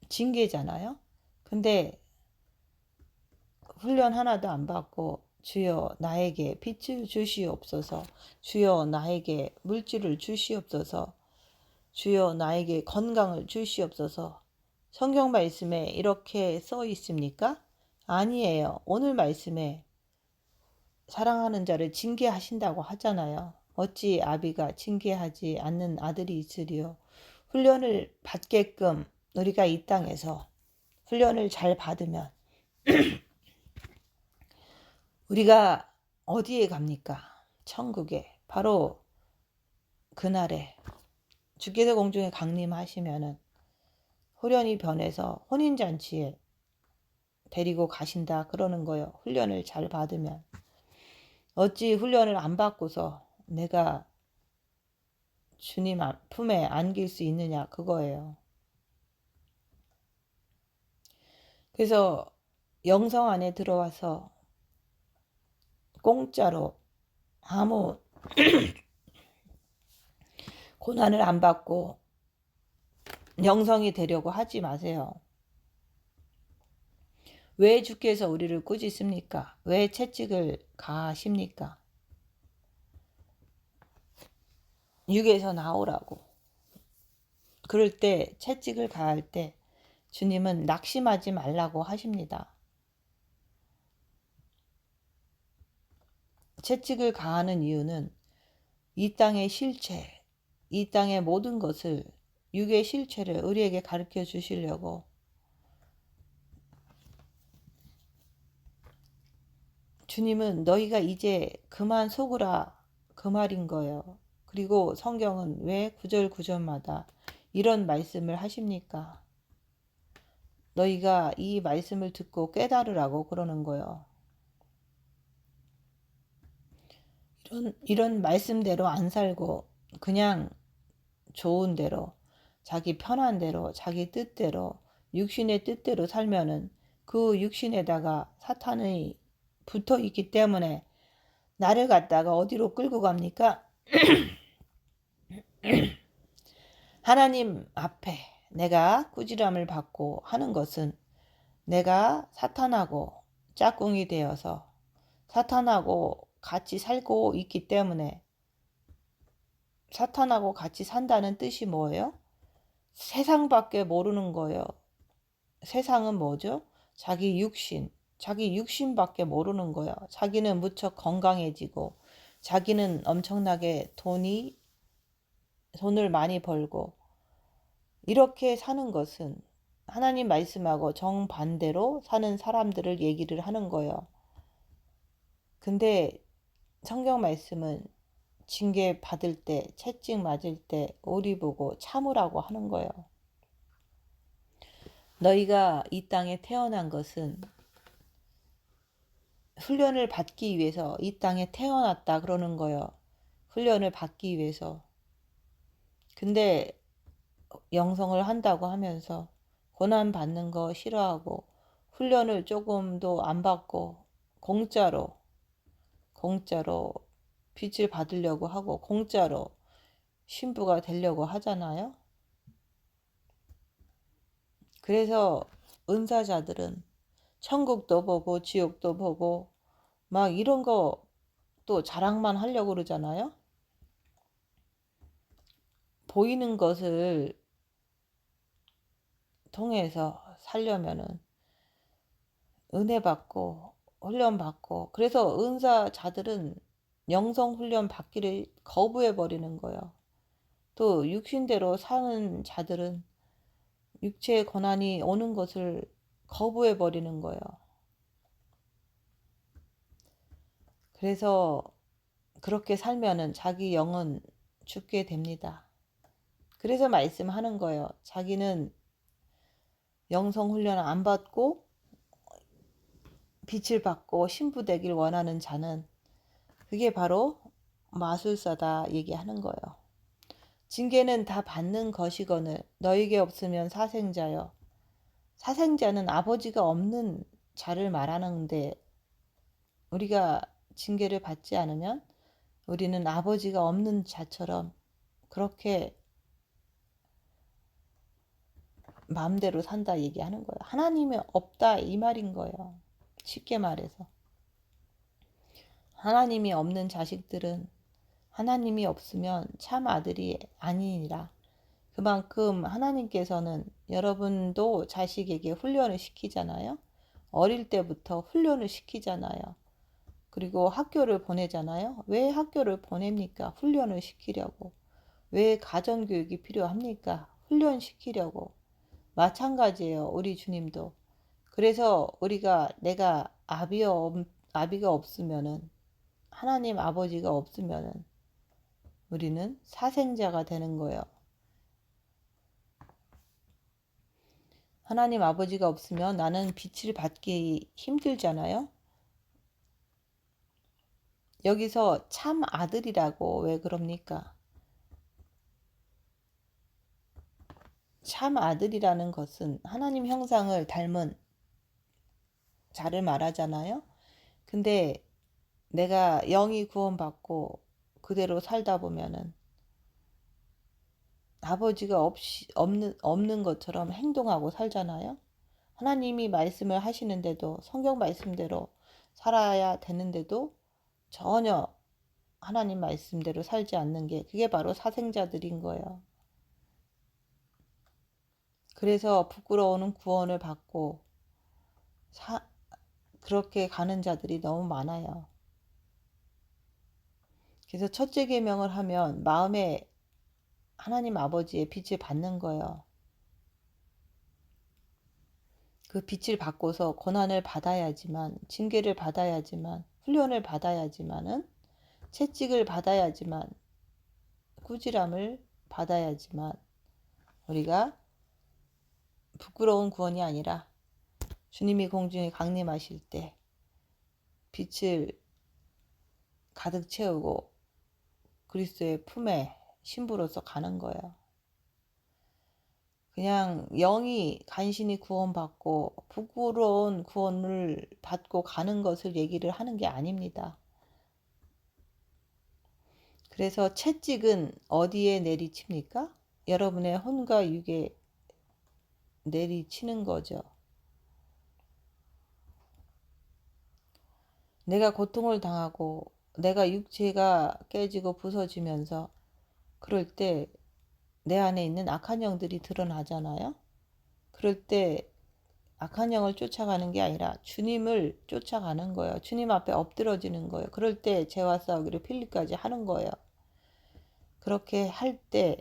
징계잖아요. 근데 훈련 하나도 안 받고 주여 나에게 빛을 주시옵소서, 주여 나에게 물질을 주시옵소서, 주여 나에게 건강을 주시옵소서. 성경 말씀에 이렇게 써 있습니까? 아니에요. 오늘 말씀에 사랑하는 자를 징계하신다고 하잖아요. 어찌 아비가 징계하지 않는 아들이 있으리요. 훈련을 받게끔 우리가 이 땅에서 훈련을 잘 받으면 우리가 어디에 갑니까? 천국에. 바로 그날에 주께서 공중에 강림하시면은 후련이 변해서 혼인잔치에 데리고 가신다 그러는 거예요. 훈련을 잘 받으면. 어찌 훈련을 안 받고서 내가 주님 품에 안길 수 있느냐 그거예요. 그래서 영성 안에 들어와서 공짜로 아무 고난을 안 받고 영성이 되려고 하지 마세요. 왜 주께서 우리를 꾸짖습니까? 왜 채찍을 가하십니까? 육에서 나오라고. 그럴 때, 채찍을 가할 때 주님은 낙심하지 말라고 하십니다. 채찍을 가하는 이유는 이 땅의 실체, 이 땅의 모든 것을, 육의 실체를 우리에게 가르쳐 주시려고. 주님은 너희가 이제 그만 속으라 그 말인 거예요. 그리고 성경은 왜 구절구절마다 이런 말씀을 하십니까? 너희가 이 말씀을 듣고 깨달으라고 그러는 거예요. 이런 말씀대로 안 살고 그냥 좋은 대로, 자기 편한 대로, 자기 뜻대로, 육신의 뜻대로 살면은 그 육신에다가 사탄이 붙어 있기 때문에 나를 갖다가 어디로 끌고 갑니까? 하나님 앞에 내가 꾸지람을 받고 하는 것은 내가 사탄하고 짝꿍이 되어서 사탄하고 같이 살고 있기 때문에, 사탄하고 같이 산다는 뜻이 뭐예요? 세상밖에 모르는 거예요. 세상은 뭐죠? 자기 육신밖에 모르는 거예요. 자기는 무척 건강해지고 자기는 엄청나게 돈을 많이 벌고 이렇게 사는 것은 하나님 말씀하고 정반대로 사는 사람들을 얘기를 하는 거예요. 근데 성경 말씀은 징계 받을 때, 채찍 맞을 때 우리 보고 참으라고 하는 거예요. 너희가 이 땅에 태어난 것은 훈련을 받기 위해서 이 땅에 태어났다 그러는 거예요. 훈련을 받기 위해서. 근데 영성을 한다고 하면서 고난 받는 거 싫어하고 훈련을 조금도 안 받고 공짜로 빛을 받으려고 하고 공짜로 신부가 되려고 하잖아요. 그래서 은사자들은 천국도 보고 지옥도 보고 막 이런 거 또 자랑만 하려고 그러잖아요. 보이는 것을 통해서 살려면은 은혜 받고 훈련 받고, 그래서 은사자들은 영성 훈련 받기를 거부해 버리는 거예요. 또 육신대로 사는 자들은 육체의 고난이 오는 것을 거부해 버리는 거예요. 그래서 그렇게 살면은 자기 영은 죽게 됩니다. 그래서 말씀하는 거예요. 자기는 영성 훈련을 안 받고 빛을 받고 신부 되길 원하는 자는 그게 바로 마술사다 얘기하는 거예요. 징계는 다 받는 것이거늘 너에게 없으면 사생자여. 사생자는 아버지가 없는 자를 말하는데, 우리가 징계를 받지 않으면 우리는 아버지가 없는 자처럼 그렇게 마음대로 산다 얘기하는 거예요. 하나님이 없다 이 말인 거예요. 쉽게 말해서 하나님이 없는 자식들은 하나님이 없으면 참 아들이 아니니라. 그만큼 하나님께서는 여러분도 자식에게 훈련을 시키잖아요. 어릴 때부터 훈련을 시키잖아요. 그리고 학교를 보내잖아요. 왜 학교를 보냅니까? 훈련을 시키려고. 왜 가정교육이 필요합니까? 훈련시키려고. 마찬가지예요. 우리 주님도. 그래서 우리가 내가 아비가 없으면은, 하나님 아버지가 없으면은 우리는 사생자가 되는 거예요. 하나님 아버지가 없으면 나는 빛을 받기 힘들잖아요. 여기서 참 아들이라고 왜 그럽니까? 참 아들이라는 것은 하나님 형상을 닮은 자를 말하잖아요. 근데 내가 영이 구원받고 그대로 살다 보면은 아버지가 없는 것처럼 행동하고 살잖아요. 하나님이 말씀을 하시는데도 성경 말씀대로 살아야 되는데도 전혀 하나님 말씀대로 살지 않는 게, 그게 바로 사생자들인 거예요. 그래서 부끄러워는 구원을 받고 그렇게 가는 자들이 너무 많아요. 그래서 첫째 계명을 하면 마음에 하나님 아버지의 빛을 받는 거예요. 그 빛을 받고서 고난을 받아야지만, 징계를 받아야지만, 훈련을 받아야지만은, 채찍을 받아야지만, 꾸지람을 받아야지만 우리가 부끄러운 구원이 아니라 주님이 공중에 강림하실 때 빛을 가득 채우고 그리스도의 품에 신부로서 가는 거예요. 그냥 영이 간신히 구원받고 부끄러운 구원을 받고 가는 것을 얘기를 하는 게 아닙니다. 그래서 채찍은 어디에 내리칩니까? 여러분의 혼과 육에 내리치는 거죠. 내가 고통을 당하고 내가 육체가 깨지고 부서지면서 그럴 때 내 안에 있는 악한 영들이 드러나잖아요. 그럴 때 악한 영을 쫓아가는 게 아니라 주님을 쫓아가는 거예요. 주님 앞에 엎드러지는 거예요. 그럴 때 죄와 싸우기를 필리까지 하는 거예요. 그렇게 할 때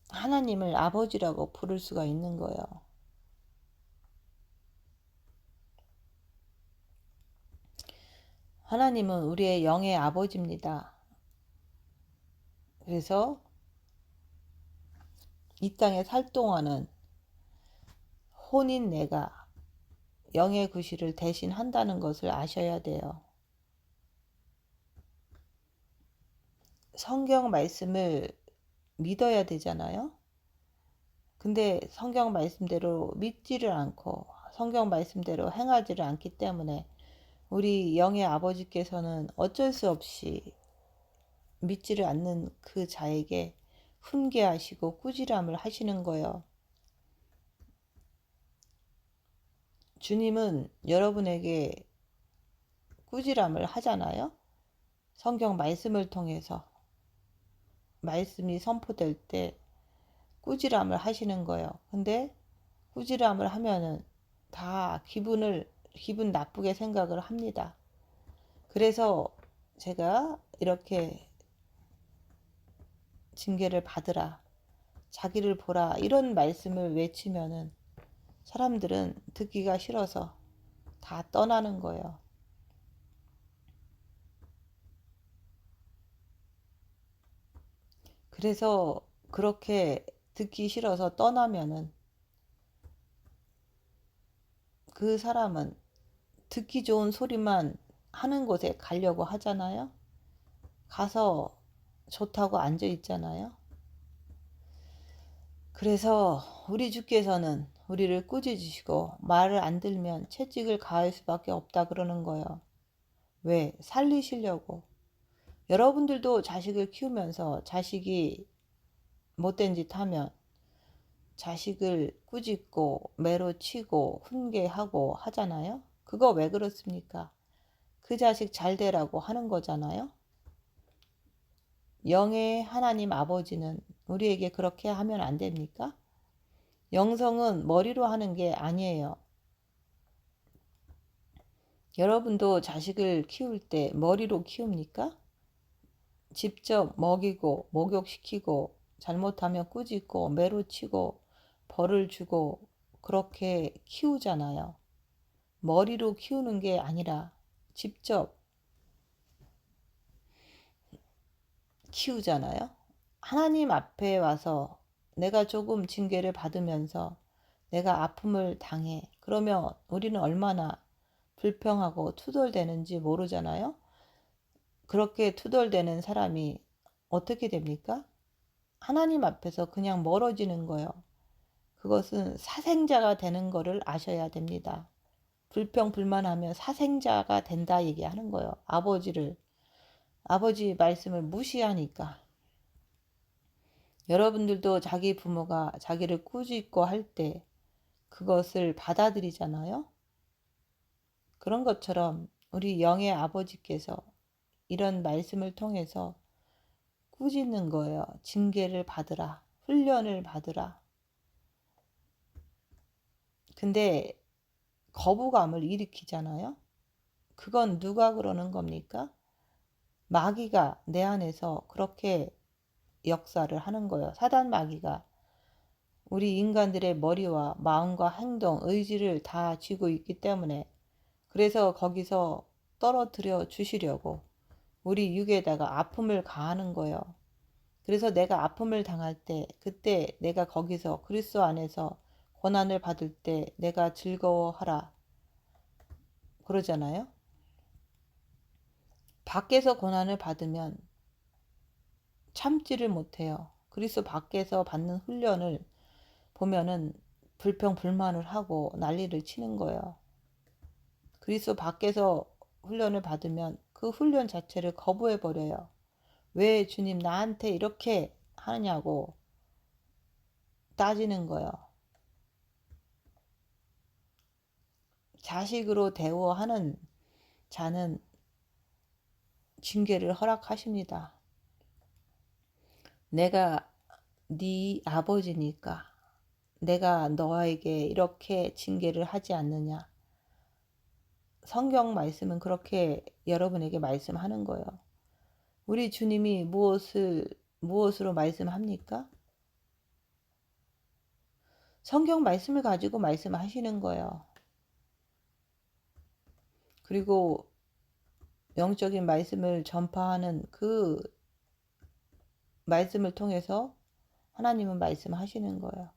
하나님을 아버지라고 부를 수가 있는 거예요. 하나님은 우리의 영의 아버지입니다. 그래서 이 땅에 살 동안은 혼인 내가 영의 구실을 대신 한다는 것을 아셔야 돼요. 성경 말씀을 믿어야 되잖아요. 근데 성경 말씀대로 믿지를 않고 성경 말씀대로 행하지를 않기 때문에 우리 영의 아버지께서는 어쩔 수 없이 믿지를 않는 그 자에게 훈계하시고 꾸지람을 하시는 거예요. 주님은 여러분에게 꾸지람을 하잖아요. 성경 말씀을 통해서 말씀이 선포될 때 꾸지람을 하시는 거예요. 근데 꾸지람을 하면은 다 기분 나쁘게 생각을 합니다. 그래서 제가 이렇게 징계를 받으라, 자기를 보라 이런 말씀을 외치면은 사람들은 듣기가 싫어서 다 떠나는 거예요. 그래서 그렇게 듣기 싫어서 떠나면은 그 사람은 듣기 좋은 소리만 하는 곳에 가려고 하잖아요. 가서 좋다고 앉아 있잖아요. 그래서 우리 주께서는 우리를 꾸짖으시고 말을 안 들면 채찍을 가할 수밖에 없다 그러는 거예요. 왜? 살리시려고. 여러분들도 자식을 키우면서 자식이 못된 짓 하면 자식을 꾸짖고 매로 치고 훈계하고 하잖아요. 그거 왜 그렇습니까? 그 자식 잘 되라고 하는 거잖아요. 영의 하나님 아버지는 우리에게 그렇게 하면 안 됩니까? 영성은 머리로 하는 게 아니에요. 여러분도 자식을 키울 때 머리로 키웁니까? 직접 먹이고 목욕시키고 잘못하면 꾸짖고 매로 치고 벌을 주고 그렇게 키우잖아요. 머리로 키우는 게 아니라 직접 키우잖아요. 하나님 앞에 와서 내가 조금 징계를 받으면서 내가 아픔을 당해. 그러면 우리는 얼마나 불평하고 투덜대는지 모르잖아요. 그렇게 투덜대는 사람이 어떻게 됩니까? 하나님 앞에서 그냥 멀어지는 거예요. 그것은 사생자가 되는 거를 아셔야 됩니다. 불평 불만하면 사생자가 된다 얘기하는 거예요. 아버지 말씀을 무시하니까. 여러분들도 자기 부모가 자기를 꾸짖고 할 때 그것을 받아들이잖아요. 그런 것처럼 우리 영의 아버지께서 이런 말씀을 통해서 꾸짖는 거예요. 징계를 받으라. 훈련을 받으라. 근데 거부감을 일으키잖아요. 그건 누가 그러는 겁니까? 마귀가 내 안에서 그렇게 역사를 하는 거예요. 사단 마귀가 우리 인간들의 머리와 마음과 행동, 의지를 다 쥐고 있기 때문에 그래서 거기서 떨어뜨려 주시려고 우리 육에다가 아픔을 가하는 거예요. 그래서 내가 아픔을 당할 때 그때 내가 거기서 그리스도 안에서 고난을 받을 때 내가 즐거워하라 그러잖아요. 밖에서 고난을 받으면 참지를 못해요. 그리스도 밖에서 받는 훈련을 보면은 불평 불만을 하고 난리를 치는 거예요. 그리스도 밖에서 훈련을 받으면 그 훈련 자체를 거부해 버려요. 왜 주님 나한테 이렇게 하느냐고 따지는 거예요. 자식으로 대우하는 자는 징계를 허락하십니다. 내가 네 아버지니까 내가 너에게 이렇게 징계를 하지 않느냐. 성경 말씀은 그렇게 여러분에게 말씀하는 거예요. 우리 주님이 무엇으로 말씀합니까? 성경 말씀을 가지고 말씀하시는 거예요. 그리고 영적인 말씀을 전파하는 그 말씀을 통해서 하나님은 말씀하시는 거예요.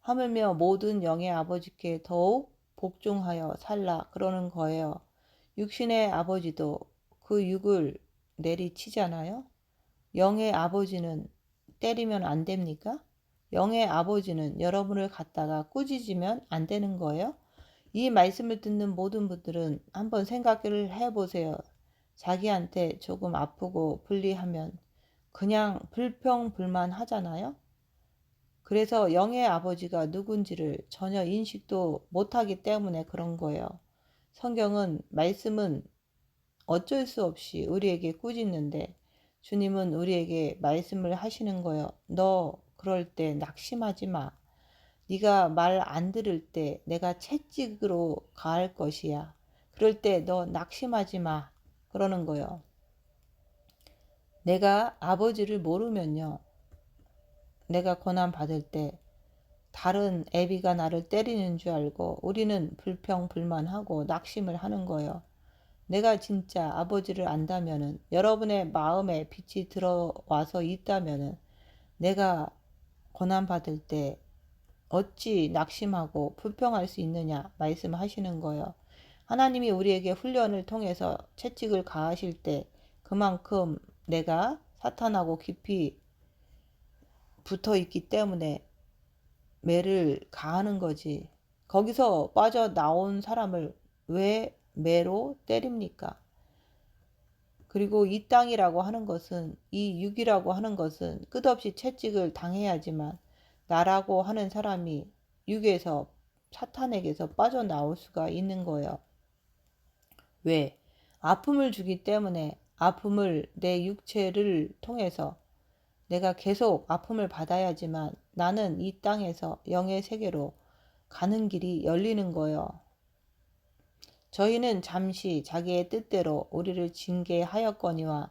하물며 모든 영의 아버지께 더욱 복종하여 살라 그러는 거예요. 육신의 아버지도 그 육을 내리치잖아요. 영의 아버지는 때리면 안 됩니까? 영의 아버지는 여러분을 갖다가 꾸짖으면 안 되는 거예요. 이 말씀을 듣는 모든 분들은 한번 생각을 해보세요. 자기한테 조금 아프고 불리하면 그냥 불평불만 하잖아요. 그래서 영의 아버지가 누군지를 전혀 인식도 못하기 때문에 그런 거예요. 성경은 말씀은 어쩔 수 없이 우리에게 꾸짖는데 주님은 우리에게 말씀을 하시는 거예요. 너 그럴 때 낙심하지 마. 네가 말 안 들을 때 내가 채찍으로 가할 것이야. 그럴 때 너 낙심하지 마. 그러는 거예요. 내가 아버지를 모르면요. 내가 고난 받을 때 다른 애비가 나를 때리는 줄 알고 우리는 불평불만하고 낙심을 하는 거예요. 내가 진짜 아버지를 안다면은 여러분의 마음에 빛이 들어와서 있다면은 내가 고난 받을 때 어찌 낙심하고 불평할 수 있느냐 말씀하시는 거예요. 하나님이 우리에게 훈련을 통해서 채찍을 가하실 때 그만큼 내가 사탄하고 깊이 붙어 있기 때문에 매를 가하는 거지. 거기서 빠져나온 사람을 왜 매로 때립니까? 그리고 이 땅이라고 하는 것은, 이 육이라고 하는 것은 끝없이 채찍을 당해야지만 나라고 하는 사람이 육에서, 사탄에게서 빠져나올 수가 있는 거예요. 왜? 아픔을 주기 때문에 아픔을 내 육체를 통해서 내가 계속 아픔을 받아야지만 나는 이 땅에서 영의 세계로 가는 길이 열리는 거예요. 저희는 잠시 자기의 뜻대로 우리를 징계하였거니와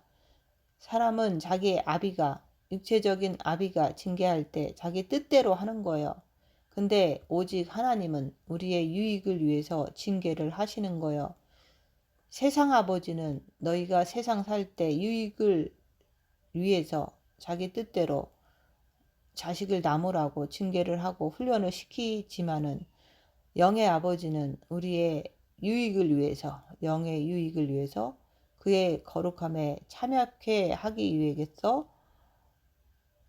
사람은 자기의 아비가 육체적인 아비가 징계할 때 자기 뜻대로 하는 거예요. 근데 오직 하나님은 우리의 유익을 위해서 징계를 하시는 거예요. 세상 아버지는 너희가 세상 살 때 유익을 위해서 자기 뜻대로 자식을 낳으라고 징계를 하고 훈련을 시키지만은 영의 아버지는 우리의 유익을 위해서, 영의 유익을 위해서 그의 거룩함에 참여하게 하기 위해서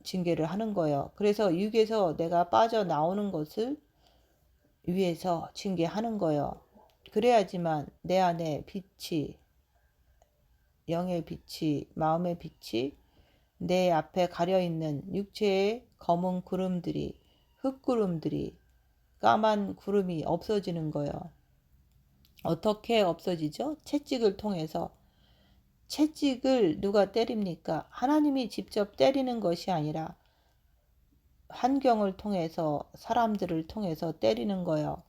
징계를 하는 거예요. 그래서 육에서 내가 빠져나오는 것을 위해서 징계하는 거예요. 그래야지만 내 안에 빛이, 영의 빛이, 마음의 빛이 내 앞에 가려있는 육체의 검은 구름들이, 흙구름들이, 까만 구름이 없어지는 거예요. 어떻게 없어지죠? 채찍을 통해서. 채찍을 누가 때립니까? 하나님이 직접 때리는 것이 아니라 환경을 통해서, 사람들을 통해서 때리는 거예요.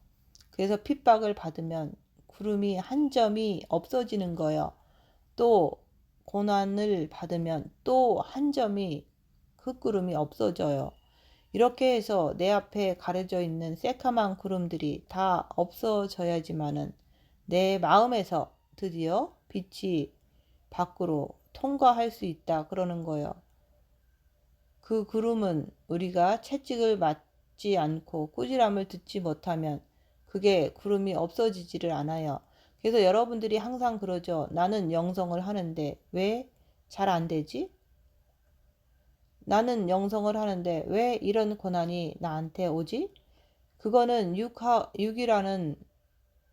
그래서 핍박을 받으면 구름이 한 점이 없어지는 거예요. 또 고난을 받으면 또 한 점이 흙구름이 없어져요. 이렇게 해서 내 앞에 가려져 있는 새카만 구름들이 다 없어져야지만은 내 마음에서 드디어 빛이 밖으로 통과할 수 있다 그러는 거예요. 그 구름은 우리가 채찍을 맞지 않고 꾸지람을 듣지 못하면 그게 구름이 없어지지를 않아요. 그래서 여러분들이 항상 그러죠. 나는 영성을 하는데 왜 잘 안 되지? 나는 영성을 하는데 왜 이런 고난이 나한테 오지? 그거는 육이라는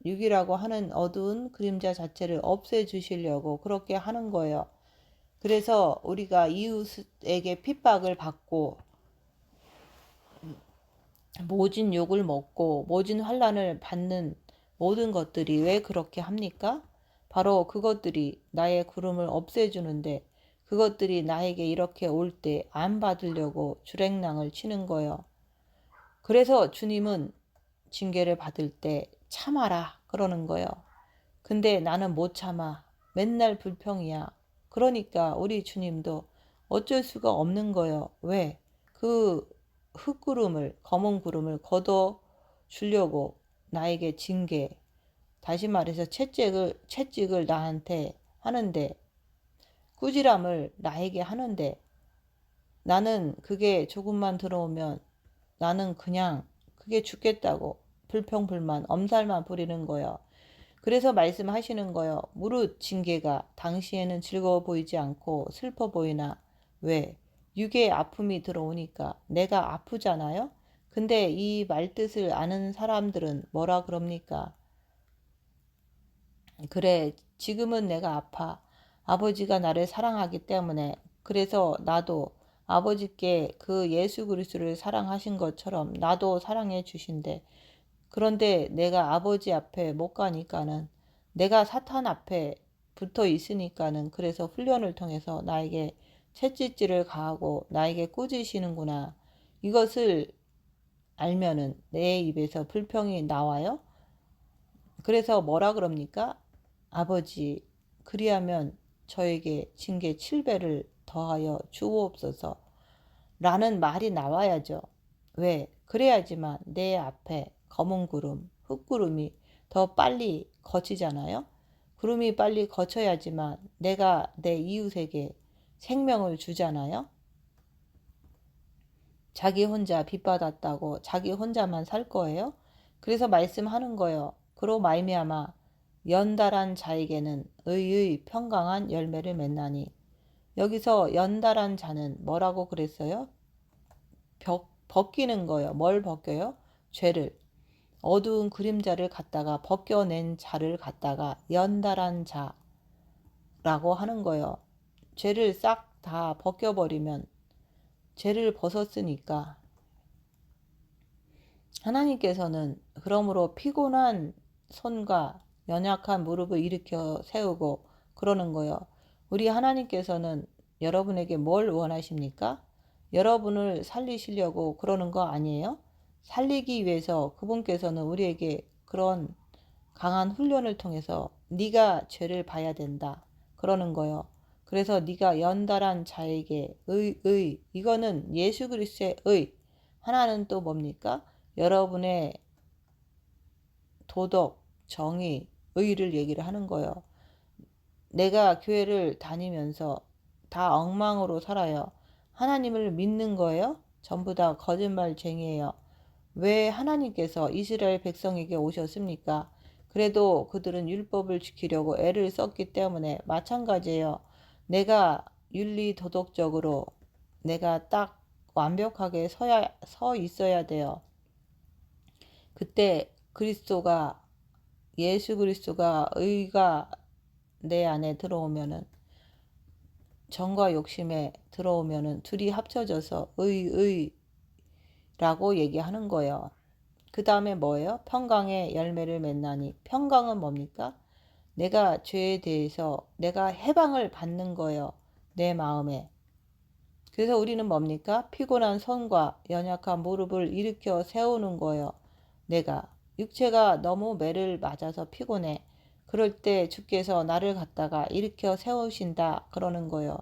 육이라고 하는 어두운 그림자 자체를 없애주시려고 그렇게 하는 거예요. 그래서 우리가 이웃에게 핍박을 받고 모진 욕을 먹고 모진 환난을 받는 모든 것들이 왜 그렇게 합니까? 바로 그것들이 나의 구름을 없애주는데 그것들이 나에게 이렇게 올 때 안 받으려고 주랭랑을 치는 거예요. 그래서 주님은 징계를 받을 때 참아라 그러는 거예요. 근데 나는 못 참아. 맨날 불평이야. 그러니까 우리 주님도 어쩔 수가 없는 거예요. 왜? 그 흑구름을, 검은 구름을 걷어 주려고 나에게 징계, 다시 말해서 채찍을 나한테 하는데, 꾸지람을 나에게 하는데, 나는 그게 조금만 들어오면 나는 그냥 그게 죽겠다고 불평불만, 엄살만 부리는 거예요. 그래서 말씀하시는 거예요. 무릇 징계가 당시에는 즐거워 보이지 않고 슬퍼 보이나. 왜? 육의 아픔이 들어오니까 내가 아프잖아요. 근데 이 말뜻을 아는 사람들은 뭐라 그럽니까? 그래, 지금은 내가 아파. 아버지가 나를 사랑하기 때문에. 그래서 나도 아버지께 그 예수 그리스도를 사랑하신 것처럼 나도 사랑해 주신대. 그런데 내가 아버지 앞에 못 가니까는, 내가 사탄 앞에 붙어 있으니까는, 그래서 훈련을 통해서 나에게 채찍질을 가하고 나에게 꾸짖으시는구나. 이것을 알면은 내 입에서 불평이 나와요. 그래서 뭐라 그럽니까? 아버지, 그리하면 저에게 징계 7배를 더하여 주옵소서 라는 말이 나와야죠. 왜? 그래야지만 내 앞에 검은 구름, 흑구름이 더 빨리 거치잖아요. 구름이 빨리 거쳐야지만 내가 내 이웃에게 생명을 주잖아요. 자기 혼자 빚받았다고 자기 혼자만 살 거예요? 그래서 말씀하는 거예요. 그로 말미암아 연달한 자에게는 의의 평강한 열매를 맺나니. 여기서 연달한 자는 뭐라고 그랬어요? 벗기는 거예요. 뭘 벗겨요? 죄를. 어두운 그림자를 갖다가 벗겨낸 자를 갖다가 연달한 자라고 하는 거예요. 죄를 싹 다 벗겨버리면 죄를 벗었으니까 하나님께서는 그러므로 피곤한 손과 연약한 무릎을 일으켜 세우고 그러는 거예요. 우리 하나님께서는 여러분에게 뭘 원하십니까? 여러분을 살리시려고 그러는 거 아니에요? 살리기 위해서 그분께서는 우리에게 그런 강한 훈련을 통해서 네가 죄를 봐야 된다 그러는 거예요. 그래서 네가 연달한 자에게 이거는 예수 그리스도의 의. 하나는 또 뭡니까? 여러분의 도덕, 정의, 의를 얘기를 하는 거예요. 내가 교회를 다니면서 다 엉망으로 살아요. 하나님을 믿는 거예요? 전부 다 거짓말쟁이에요. 왜 하나님께서 이스라엘 백성에게 오셨습니까? 그래도 그들은 율법을 지키려고 애를 썼기 때문에 마찬가지예요. 내가 윤리 도덕적으로 내가 딱 완벽하게 서 있어야 돼요. 그때 예수 그리스도가 의가 내 안에 들어오면은, 정과 욕심에 들어오면은 둘이 합쳐져서 의라고 얘기하는 거예요. 그 다음에 뭐예요? 평강의 열매를 맺나니. 평강은 뭡니까? 내가 죄에 대해서 내가 해방을 받는 거예요. 내 마음에. 그래서 우리는 뭡니까? 피곤한 손과 연약한 무릎을 일으켜 세우는 거예요. 내가 육체가 너무 매를 맞아서 피곤해. 그럴 때 주께서 나를 갖다가 일으켜 세우신다 그러는 거예요.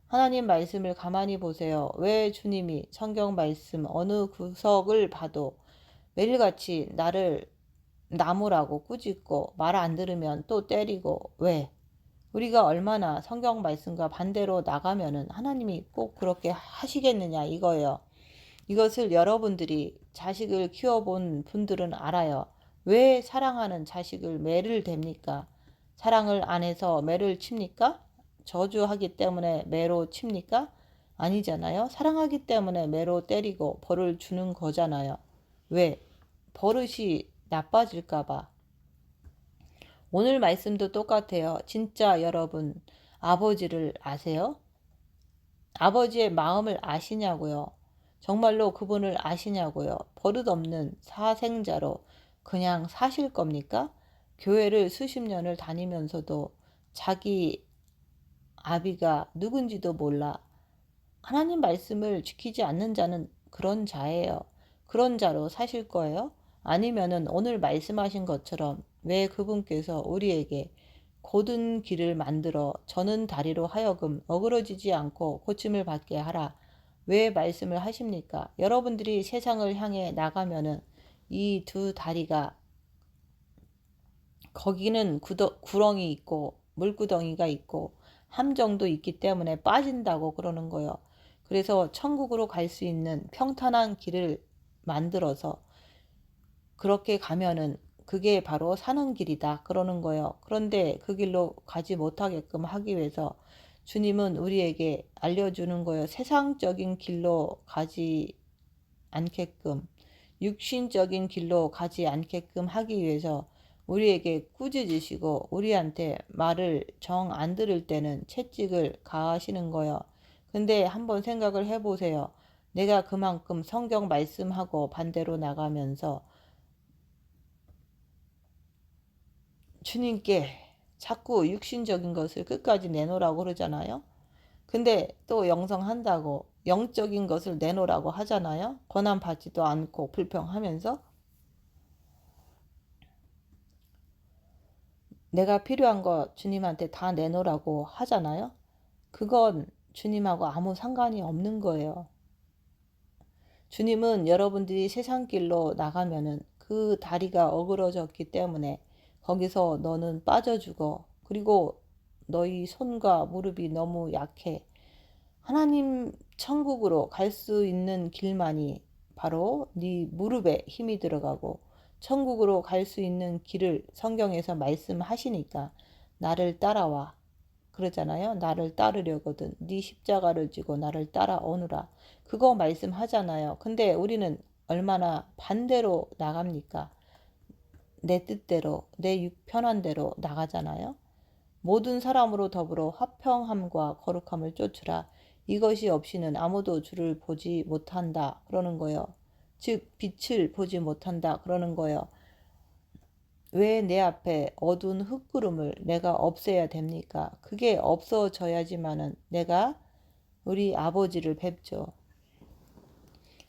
하나님 말씀을 가만히 보세요. 왜 주님이 성경 말씀 어느 구석을 봐도 매일같이 나를 나무라고 꾸짖고 말 안 들으면 또 때리고. 왜? 우리가 얼마나 성경 말씀과 반대로 나가면은 하나님이 꼭 그렇게 하시겠느냐 이거예요. 이것을 여러분들이 자식을 키워본 분들은 알아요. 왜 사랑하는 자식을 매를 댑니까? 사랑을 안 해서 매를 칩니까? 저주하기 때문에 매로 칩니까? 아니잖아요. 사랑하기 때문에 매로 때리고 벌을 주는 거잖아요. 왜? 버릇이 나빠질까 봐. 오늘 말씀도 똑같아요. 진짜 여러분 아버지를 아세요? 아버지의 마음을 아시냐고요? 정말로 그분을 아시냐고요? 버릇없는 사생자로 그냥 사실 겁니까? 교회를 수십 년을 다니면서도 자기 아비가 누군지도 몰라. 하나님 말씀을 지키지 않는 자는 그런 자예요. 그런 자로 사실 거예요? 아니면은 오늘 말씀하신 것처럼 왜 그분께서 우리에게 곧은 길을 만들어 저는 다리로 하여금 어그러지지 않고 고침을 받게 하라. 왜 말씀을 하십니까? 여러분들이 세상을 향해 나가면은 이 두 다리가 거기는 구렁이 있고 물구덩이가 있고 함정도 있기 때문에 빠진다고 그러는 거예요. 그래서 천국으로 갈 수 있는 평탄한 길을 만들어서 그렇게 가면은 그게 바로 사는 길이다 그러는 거예요. 그런데 그 길로 가지 못하게끔 하기 위해서 주님은 우리에게 알려주는 거예요. 세상적인 길로 가지 않게끔, 육신적인 길로 가지 않게끔 하기 위해서 우리에게 꾸짖으시고 우리한테 말을 정 안 들을 때는 채찍을 가하시는 거예요. 근데 한번 생각을 해보세요. 내가 그만큼 성경 말씀하고 반대로 나가면서 주님께 자꾸 육신적인 것을 끝까지 내놓으라고 그러잖아요. 근데 또 영성한다고 영적인 것을 내놓으라고 하잖아요. 고난받지도 않고 불평하면서 내가 필요한 거 주님한테 다 내놓으라고 하잖아요. 그건 주님하고 아무 상관이 없는 거예요. 주님은 여러분들이 세상 길로 나가면은 그 다리가 어그러졌기 때문에 거기서 너는 빠져 죽어. 그리고 너희 손과 무릎이 너무 약해. 하나님 천국으로 갈 수 있는 길만이 바로 네 무릎에 힘이 들어가고 천국으로 갈 수 있는 길을 성경에서 말씀하시니까 나를 따라와 그러잖아요. 나를 따르려거든 네 십자가를 지고 나를 따라오느라 그거 말씀하잖아요. 근데 우리는 얼마나 반대로 나갑니까? 내 뜻대로 내 육 편한 대로 나가잖아요. 모든 사람으로 더불어 화평함과 거룩함을 쫓으라. 이것이 없이는 아무도 주를 보지 못한다. 그러는 거예요. 즉 빛을 보지 못한다. 그러는 거예요. 왜 내 앞에 어두운 흙구름을 내가 없애야 됩니까? 그게 없어져야지만은 내가 우리 아버지를 뵙죠.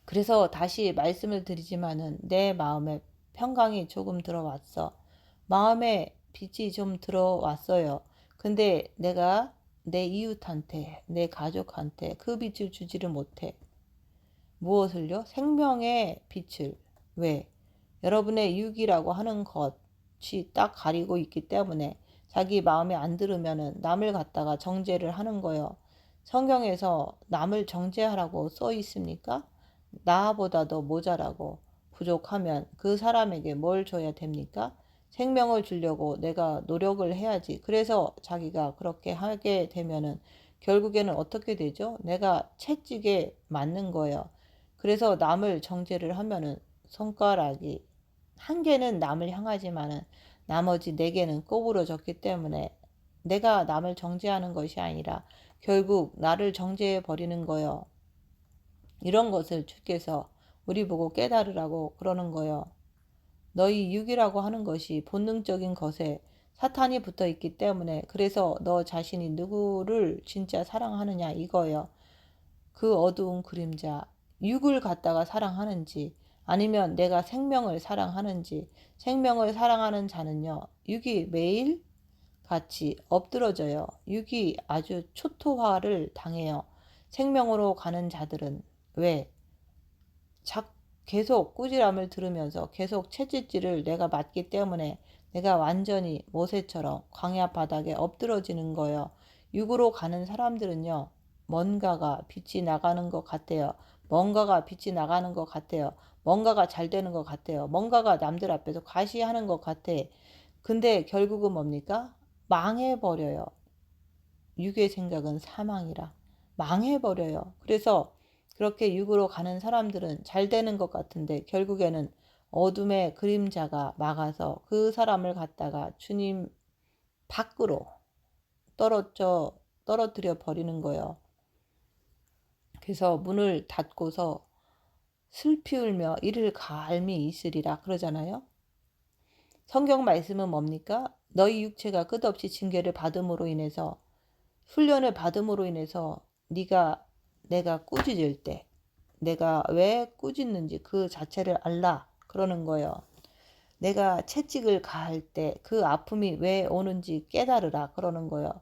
그래서 다시 말씀을 드리지만은 내 마음에 평강이 조금 들어왔어. 마음에 빛이 좀 들어왔어요. 근데 내가 내 이웃한테, 내 가족한테 그 빛을 주지를 못해. 무엇을요? 생명의 빛을. 왜? 여러분의 육이라고 하는 것이 딱 가리고 있기 때문에 자기 마음에 안 들으면은 남을 갖다가 정죄를 하는 거예요. 성경에서 남을 정죄하라고 써 있습니까? 나보다도 모자라고 부족하면 그 사람에게 뭘 줘야 됩니까? 생명을 주려고 내가 노력을 해야지. 그래서 자기가 그렇게 하게 되면은 결국에는 어떻게 되죠? 내가 채찍에 맞는 거예요. 그래서 남을 정죄를 하면은 손가락이 한 개는 남을 향하지만은 나머지 네 개는 꼬부러졌기 때문에 내가 남을 정죄하는 것이 아니라 결국 나를 정죄해 버리는 거예요. 이런 것을 주께서 우리 보고 깨달으라고 그러는 거예요. 너희 육이라고 하는 것이 본능적인 것에 사탄이 붙어 있기 때문에 그래서 너 자신이 누구를 진짜 사랑하느냐 이거예요. 그 어두운 그림자, 육을 갖다가 사랑하는지 아니면 내가 생명을 사랑하는지 생명을 사랑하는 자는요. 육이 매일 같이 엎드러져요. 육이 아주 초토화를 당해요. 생명으로 가는 자들은 왜? 계속 꾸지람을 들으면서 계속 채찍질을 내가 맞기 때문에 내가 완전히 모세처럼 광야 바닥에 엎드러지는 거예요. 육으로 가는 사람들은요. 뭔가가 빛이 나가는 것 같아요. 뭔가가 빛이 나가는 것 같아요. 뭔가가 잘 되는 것 같아요. 뭔가가 남들 앞에서 과시하는 것 같아. 근데 결국은 뭡니까? 망해버려요. 육의 생각은 사망이라. 망해버려요. 그래서 그렇게 육으로 가는 사람들은 잘 되는 것 같은데 결국에는 어둠의 그림자가 막아서 그 사람을 갖다가 주님 밖으로 떨어뜨려 버리는 거예요. 그래서 문을 닫고서 슬피 울며 이를 갈미 있으리라 그러잖아요. 성경 말씀은 뭡니까? 너희 육체가 끝없이 징계를 받음으로 인해서, 훈련을 받음으로 인해서 내가 꾸짖을 때 내가 왜 꾸짖는지 그 자체를 알라 그러는 거예요. 내가 채찍을 가할 때 그 아픔이 왜 오는지 깨달으라 그러는 거예요.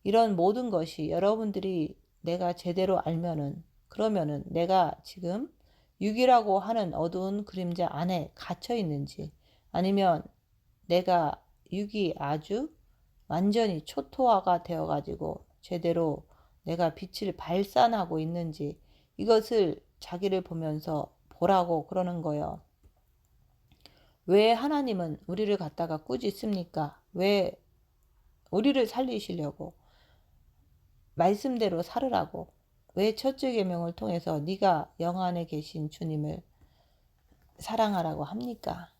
이런 모든 것이 여러분들이 내가 제대로 알면은, 그러면은 내가 지금 육이라고 하는 어두운 그림자 안에 갇혀 있는지, 아니면 내가 육이 아주 완전히 초토화가 되어 가지고 제대로 내가 빛을 발산하고 있는지, 이것을 자기를 보면서 보라고 그러는 거예요. 왜 하나님은 우리를 갖다가 꾸짖습니까? 왜 우리를 살리시려고, 말씀대로 살으라고, 왜 첫째 계명을 통해서 네가 영 안에 계신 주님을 사랑하라고 합니까?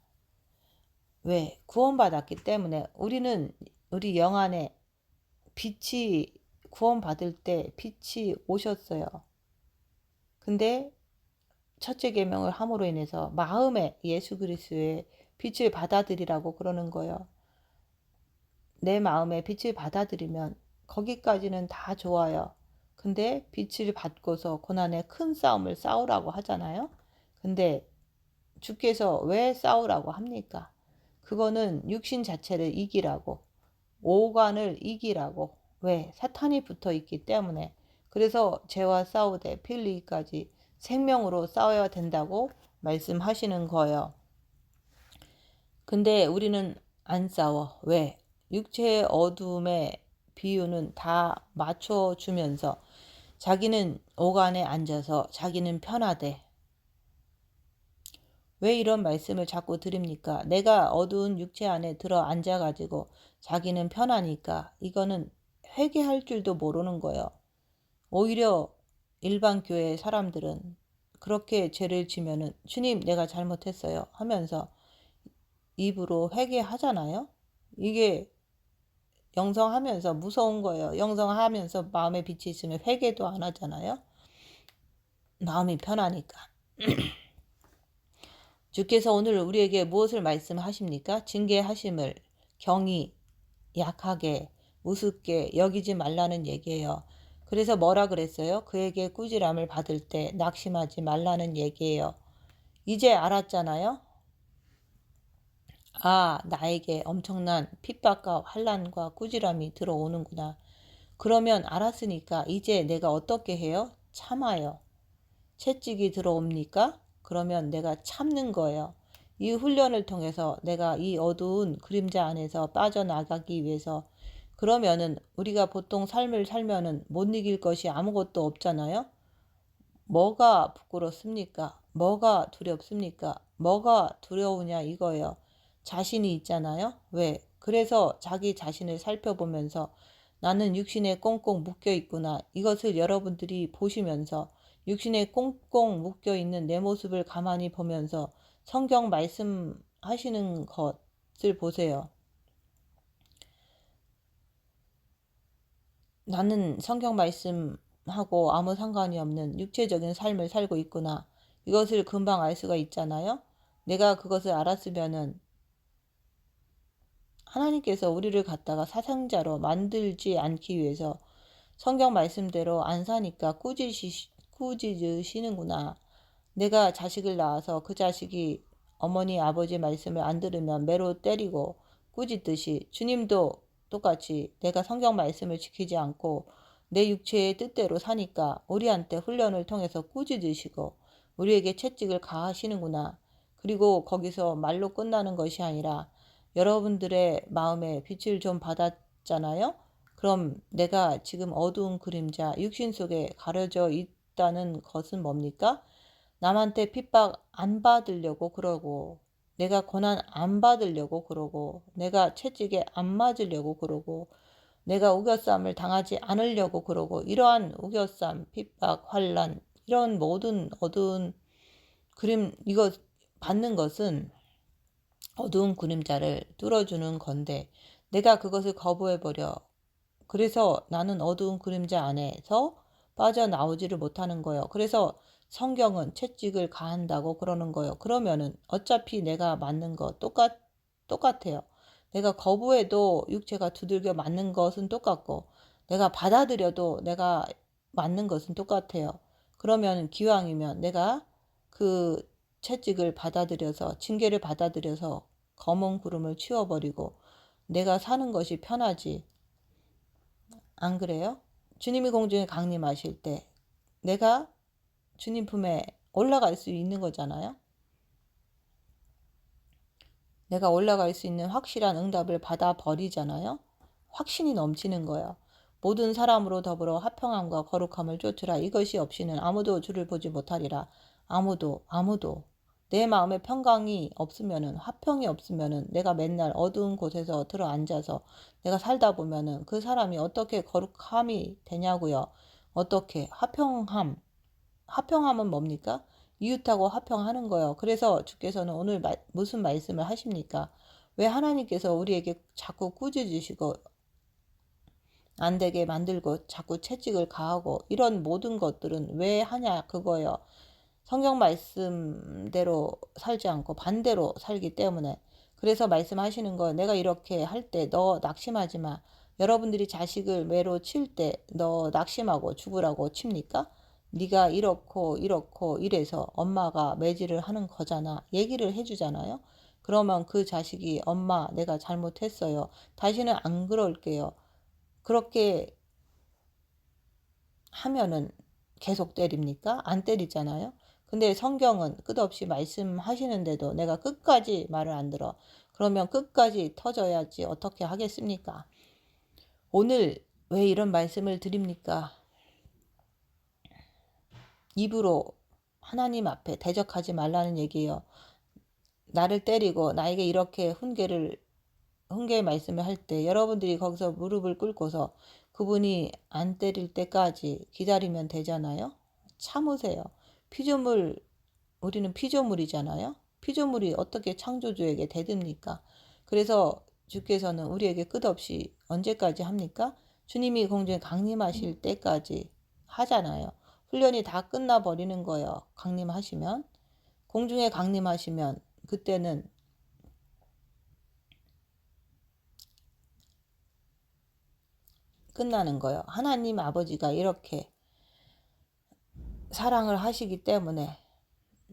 왜? 구원받았기 때문에. 우리 영 안에 빛이, 구원받을 때 빛이 오셨어요. 근데 첫째 계명을 함으로 인해서 마음에 예수 그리스도의 빛을 받아들이라고 그러는 거예요. 내 마음에 빛을 받아들이면 거기까지는 다 좋아요. 근데 빛을 받고서 고난의 큰 싸움을 싸우라고 하잖아요. 근데 주께서 왜 싸우라고 합니까? 그거는 육신 자체를 이기라고, 오간을 이기라고. 왜? 사탄이 붙어 있기 때문에. 그래서 죄와 싸우되 피 흘리기까지 생명으로 싸워야 된다고 말씀하시는 거예요. 근데 우리는 안 싸워. 왜? 육체의 어둠의 비유는 다 맞춰주면서 자기는 오간에 앉아서 자기는 편하대. 왜 이런 말씀을 자꾸 드립니까? 내가 어두운 육체 안에 들어 앉아가지고 자기는 편하니까, 이거는 회개할 줄도 모르는 거예요. 오히려 일반 교회 사람들은 그렇게 죄를 지면은 주님 내가 잘못했어요 하면서 입으로 회개하잖아요. 이게 영성하면서 무서운 거예요. 영성하면서 마음에 빛이 있으면 회개도 안 하잖아요. 마음이 편하니까. 주께서 오늘 우리에게 무엇을 말씀하십니까? 징계하심을 경히, 약하게, 우습게 여기지 말라는 얘기예요. 그래서 뭐라 그랬어요? 그에게 꾸지람을 받을 때 낙심하지 말라는 얘기예요. 이제 알았잖아요. 아, 나에게 엄청난 핍박과 환난과 꾸지람이 들어오는구나. 그러면 알았으니까 이제 내가 어떻게 해요? 참아요. 채찍이 들어옵니까? 그러면 내가 참는 거예요. 이 훈련을 통해서 내가 이 어두운 그림자 안에서 빠져나가기 위해서, 그러면은 우리가 보통 삶을 살면은 못 이길 것이 아무것도 없잖아요. 뭐가 부끄럽습니까? 뭐가 두렵습니까? 뭐가 두려우냐 이거예요. 자신이 있잖아요. 왜? 그래서 자기 자신을 살펴보면서 나는 육신에 꽁꽁 묶여 있구나. 이것을 여러분들이 보시면서 육신에 꽁꽁 묶여 있는 내 모습을 가만히 보면서 성경 말씀하시는 것을 보세요. 나는 성경 말씀하고 아무 상관이 없는 육체적인 삶을 살고 있구나. 이것을 금방 알 수가 있잖아요. 내가 그것을 알았으면은 하나님께서 우리를 갖다가 사상자로 만들지 않기 위해서 성경 말씀대로 안 사니까 꾸짖으시는구나. 내가 자식을 낳아서 그 자식이 어머니 아버지 말씀을 안 들으면 매로 때리고 꾸짖듯이 주님도 똑같이 내가 성경 말씀을 지키지 않고 내 육체의 뜻대로 사니까 우리한테 훈련을 통해서 꾸짖으시고 우리에게 채찍을 가하시는구나. 그리고 거기서 말로 끝나는 것이 아니라 여러분들의 마음에 빛을 좀 받았잖아요. 그럼 내가 지금 어두운 그림자 육신 속에 가려져 있다는 것은 뭡니까? 남한테 핍박 안 받으려고 그러고, 내가 고난 안 받으려고 그러고, 내가 채찍에 안 맞으려고 그러고, 내가 우겨쌈을 당하지 않으려고 그러고, 이러한 우겨쌈, 핍박, 환란, 이런 모든 어두운 그림, 이거 받는 것은 어두운 그림자를 뚫어주는 건데 내가 그것을 거부해버려. 그래서 나는 어두운 그림자 안에서 빠져나오지를 못하는 거예요. 그래서 성경은 채찍을 가한다고 그러는 거예요. 그러면은 어차피 내가 맞는 거 똑같아요. 내가 거부해도 육체가 두들겨 맞는 것은 똑같고 내가 받아들여도 내가 맞는 것은 똑같아요. 그러면 기왕이면 내가 그 채찍을 받아들여서 징계를 받아들여서 검은 구름을 치워버리고 내가 사는 것이 편하지. 안 그래요? 주님이 공중에 강림하실 때 내가 주님 품에 올라갈 수 있는 거잖아요. 내가 올라갈 수 있는 확실한 응답을 받아버리잖아요. 확신이 넘치는 거예요. 모든 사람으로 더불어 화평함과 거룩함을 쫓으라. 이것이 없이는 아무도 주를 보지 못하리라. 아무도. 내 마음에 평강이 없으면은, 화평이 없으면은, 내가 맨날 어두운 곳에서 들어 앉아서 내가 살다 보면은 그 사람이 어떻게 거룩함이 되냐고요. 어떻게 화평함은 뭡니까? 이웃하고 화평하는 거예요. 그래서 주께서는 오늘 무슨 말씀을 하십니까? 왜 하나님께서 우리에게 자꾸 꾸짖으시고 안 되게 만들고 자꾸 채찍을 가하고 이런 모든 것들은 왜 하냐 그거예요. 성경 말씀대로 살지 않고 반대로 살기 때문에. 그래서 말씀하시는 거, 내가 이렇게 할 때 너 낙심하지 마. 여러분들이 자식을 매로 칠 때 너 낙심하고 죽으라고 칩니까? 네가 이렇고 이래서 엄마가 매질을 하는 거잖아. 얘기를 해주잖아요. 그러면 그 자식이 엄마 내가 잘못했어요. 다시는 안 그럴게요. 그렇게 하면은 계속 때립니까? 안 때리잖아요. 근데 성경은 끝없이 말씀하시는데도 내가 끝까지 말을 안 들어. 그러면 끝까지 터져야지 어떻게 하겠습니까? 오늘 왜 이런 말씀을 드립니까? 입으로 하나님 앞에 대적하지 말라는 얘기예요. 나를 때리고 나에게 이렇게 훈계의 말씀을 할 때 여러분들이 거기서 무릎을 꿇고서 그분이 안 때릴 때까지 기다리면 되잖아요. 참으세요. 우리는 피조물이잖아요. 피조물이 어떻게 창조주에게 대듭니까? 그래서 주께서는 우리에게 끝없이 언제까지 합니까? 주님이 공중에 강림하실 때까지 하잖아요. 훈련이 다 끝나버리는 거예요. 강림하시면. 공중에 강림하시면 그때는 끝나는 거예요. 하나님 아버지가 이렇게 사랑을 하시기 때문에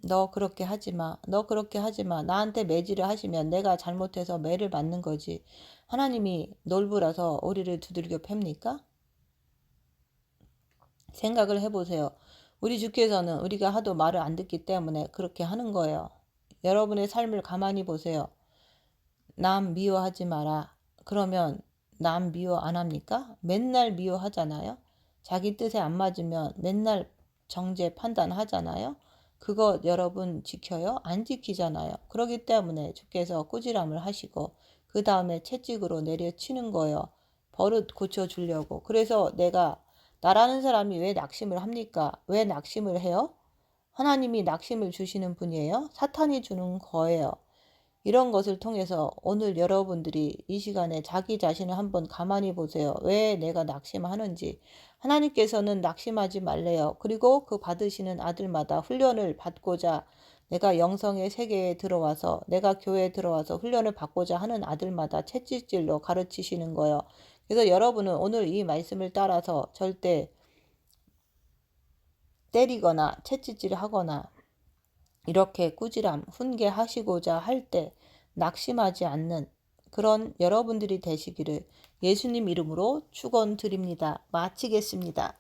너 그렇게 하지 마. 너 그렇게 하지 마. 나한테 매질을 하시면 내가 잘못해서 매를 맞는 거지. 하나님이 놀부라서 우리를 두들겨 팹니까? 생각을 해보세요. 우리 주께서는 우리가 하도 말을 안 듣기 때문에 그렇게 하는 거예요. 여러분의 삶을 가만히 보세요. 남 미워하지 마라. 그러면 남 미워 안 합니까? 맨날 미워하잖아요. 자기 뜻에 안 맞으면 맨날 정죄 판단하잖아요. 그거 여러분 지켜요? 안 지키잖아요. 그러기 때문에 주께서 꾸지람을 하시고 그 다음에 채찍으로 내려치는 거예요. 버릇 고쳐주려고. 그래서 나라는 사람이 왜 낙심을 합니까? 왜 낙심을 해요? 하나님이 낙심을 주시는 분이에요? 사탄이 주는 거예요. 이런 것을 통해서 오늘 여러분들이 이 시간에 자기 자신을 한번 가만히 보세요. 왜 내가 낙심하는지. 하나님께서는 낙심하지 말래요. 그리고 그 받으시는 아들마다 훈련을 받고자 내가 영성의 세계에 들어와서 내가 교회에 들어와서 훈련을 받고자 하는 아들마다 채찍질로 가르치시는 거예요. 그래서 여러분은 오늘 이 말씀을 따라서 절대 때리거나 채찍질 하거나 이렇게 꾸지람, 훈계하시고자 할 때 낙심하지 않는 그런 여러분들이 되시기를 예수님 이름으로 축원드립니다. 마치겠습니다.